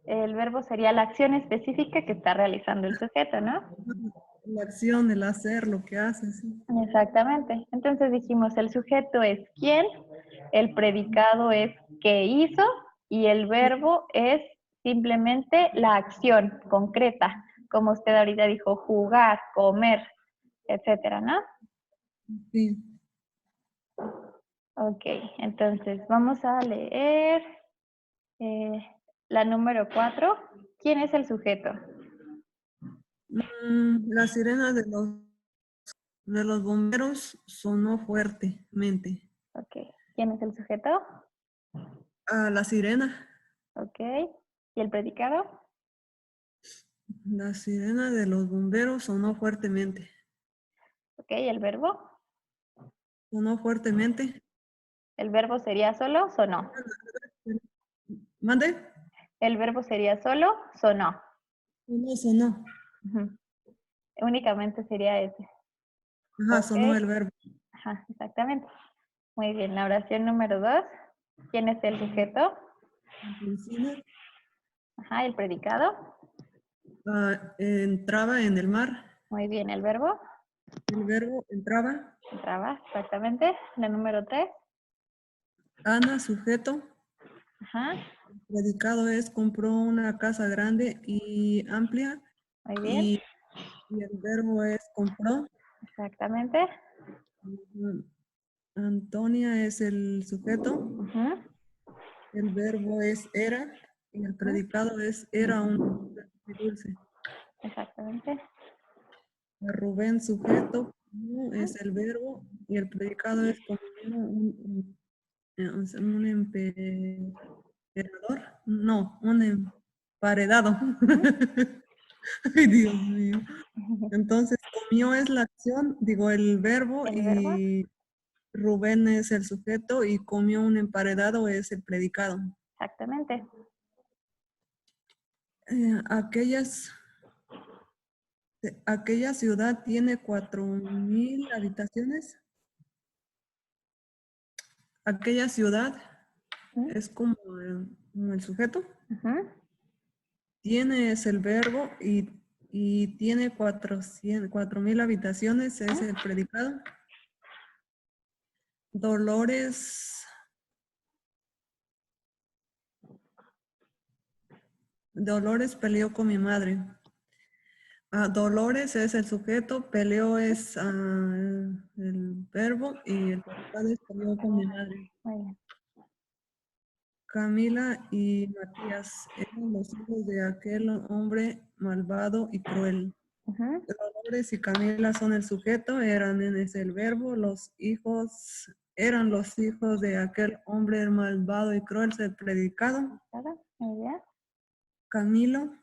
El verbo sería la acción específica que está realizando el sujeto, ¿no? la acción, el hacer, lo que hace, sí. Exactamente. Entonces dijimos, el sujeto es quién, el predicado es qué hizo y el verbo es simplemente la acción concreta, como usted ahorita dijo, jugar, comer, etcétera, ¿no? Sí. Ok, entonces vamos a leer eh, la número 4. ¿Quién es el sujeto? La sirena de los bomberos sonó fuertemente. Ok, ¿quién es el sujeto? La sirena, Ok, ¿y el predicado? La sirena de los bomberos sonó fuertemente. Ok, el verbo. Sonó fuertemente. El verbo sería solo, sonó. ¿Mande? El verbo sería solo, sonó. Sonó, sonó. Ujú. Únicamente sería ese. Ajá, sonó Ok, el verbo. ajá, exactamente. Muy bien, la oración número 2. ¿Quién es el sujeto? Encina, Ajá, el predicado. entraba en el mar. Muy bien, el verbo. El verbo entraba. Entraba, exactamente. La número 3. Ana, sujeto. Ajá, Predicado es compró una casa grande y amplia. muy bien. Y, y el verbo es compró. Exactamente. Antonia es el sujeto. Ujú, El verbo es era. Y el ujú, predicado es era un muy dulce. exactamente. Rubén, sujeto, comió Ujú, es el verbo y el predicado es comió un emperador, no, un emparedado. Ay, Dios mío. ujú. Entonces, comió es la acción, digo el verbo, El verbo. y Rubén es el sujeto y comió un emparedado es el predicado. Exactamente. Aquellas Aquella ciudad tiene 4,000 habitaciones. Aquella ciudad Ujú, es como el sujeto. ujú. Tiene es el verbo y tiene 4,000 habitaciones es el predicado. Dolores, Dolores peleó con mi madre. Dolores es el sujeto, peleó es el verbo y el predicado es peleó con mi madre. Muy bien. Camila y Matías eran los hijos de aquel hombre malvado y cruel. Ujú, Dolores y Camila son el sujeto, es el verbo, eran los hijos de aquel hombre malvado y cruel, es el predicado. ¿verdad? Muy bien. Camilo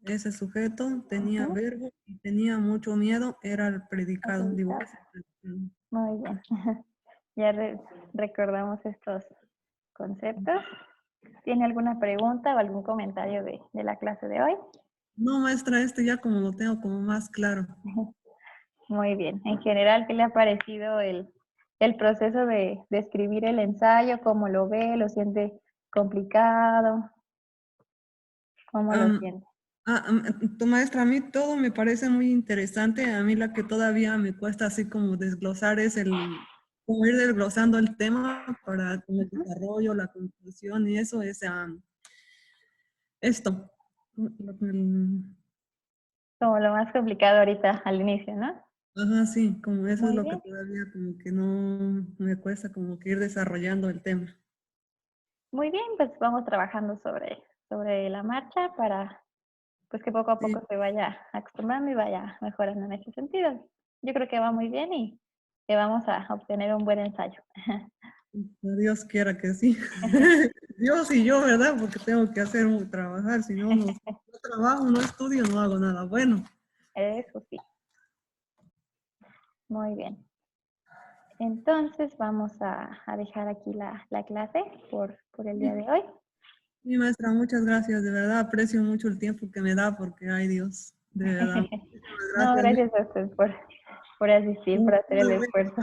es el sujeto, tenía Ujú, verbo y tenía mucho miedo, era el predicado. Digo, apuntado. es el predicado. Muy bien. Ya recordamos estos conceptos. ¿Tiene alguna pregunta o algún comentario de la clase de hoy? No, maestra, esto ya como lo tengo como más claro. Muy bien. En general, ¿qué le ha parecido el proceso de escribir el ensayo? ¿Cómo lo ve? ¿Lo siente complicado? ¿Cómo lo Am, siente? Tu maestra, a mí todo me parece muy interesante. A mí la que todavía me cuesta así como desglosar es como ir desglosando el tema para como el Ujú. desarrollo, la conclusión y eso es esto. Como lo más complicado ahorita al inicio, ¿no? Ajá, sí, como eso es Muy lo que bien. todavía como que no me cuesta como que ir desarrollando el tema. Muy bien, pues vamos trabajando sobre la marcha para pues que poco a Sí, poco se vaya acostumbrando y vaya mejorando en ese sentido. Yo creo que va muy bien y que vamos a obtener un buen ensayo. Dios quiera que sí. Dios y yo, ¿verdad? Porque tengo que trabajar, si no, no trabajo, no estudio, no hago nada bueno. Eso sí, muy bien. Entonces vamos a dejar aquí la clase por el día de hoy. Sí, maestra, muchas gracias. De verdad aprecio mucho el tiempo que me da porque, ay Dios, de verdad. Muchísimas No, gracias. gracias a usted por asistir, por hacer el esfuerzo.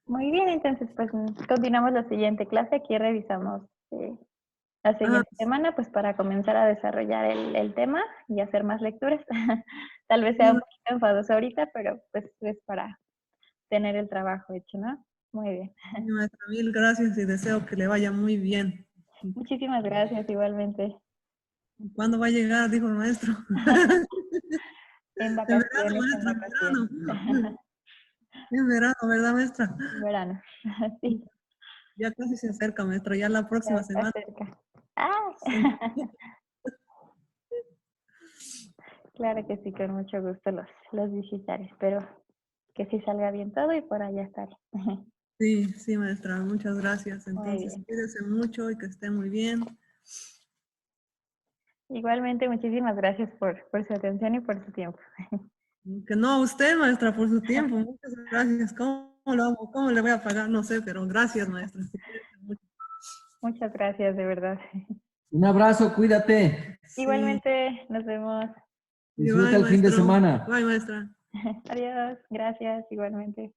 Muy bien, entonces pues continuamos la siguiente clase. Aquí revisamos la Ah, siguiente semana pues para comenzar a desarrollar el tema y hacer más lecturas. Tal vez sea sí, un poquito enfadoso ahorita, pero pues es para tener el trabajo hecho, ¿no? Muy bien. maestra, mil gracias y deseo que le vaya muy bien. Muchísimas gracias igualmente. ¿Cuándo va a llegar? Dijo el maestro. En En verano, vacaciones, en maestra, en vacaciones. verano. En verano, ¿verdad, maestra? En verano. Sí, Ya casi se acerca, maestra, ya la ya próxima está semana. cerca. Ah, Sí, claro que sí, con mucho gusto los visitaré. Espero que sí salga bien todo y por allá estaré. sí, sí, maestra, muchas gracias. Muy Entonces, bien. cuídese mucho y que esté muy bien. Igualmente, muchísimas gracias por su atención y por su tiempo. Que no a usted, maestra, por su tiempo. Muchas gracias. ¿Cómo lo hago? ¿Cómo le voy a pagar? No sé, pero gracias, maestra. Muchas gracias, de verdad. Un abrazo, cuídate. Sí. Igualmente, nos vemos. Disfruta Bye, el fin de maestro. semana. Bye, maestra. Adiós, gracias, igualmente.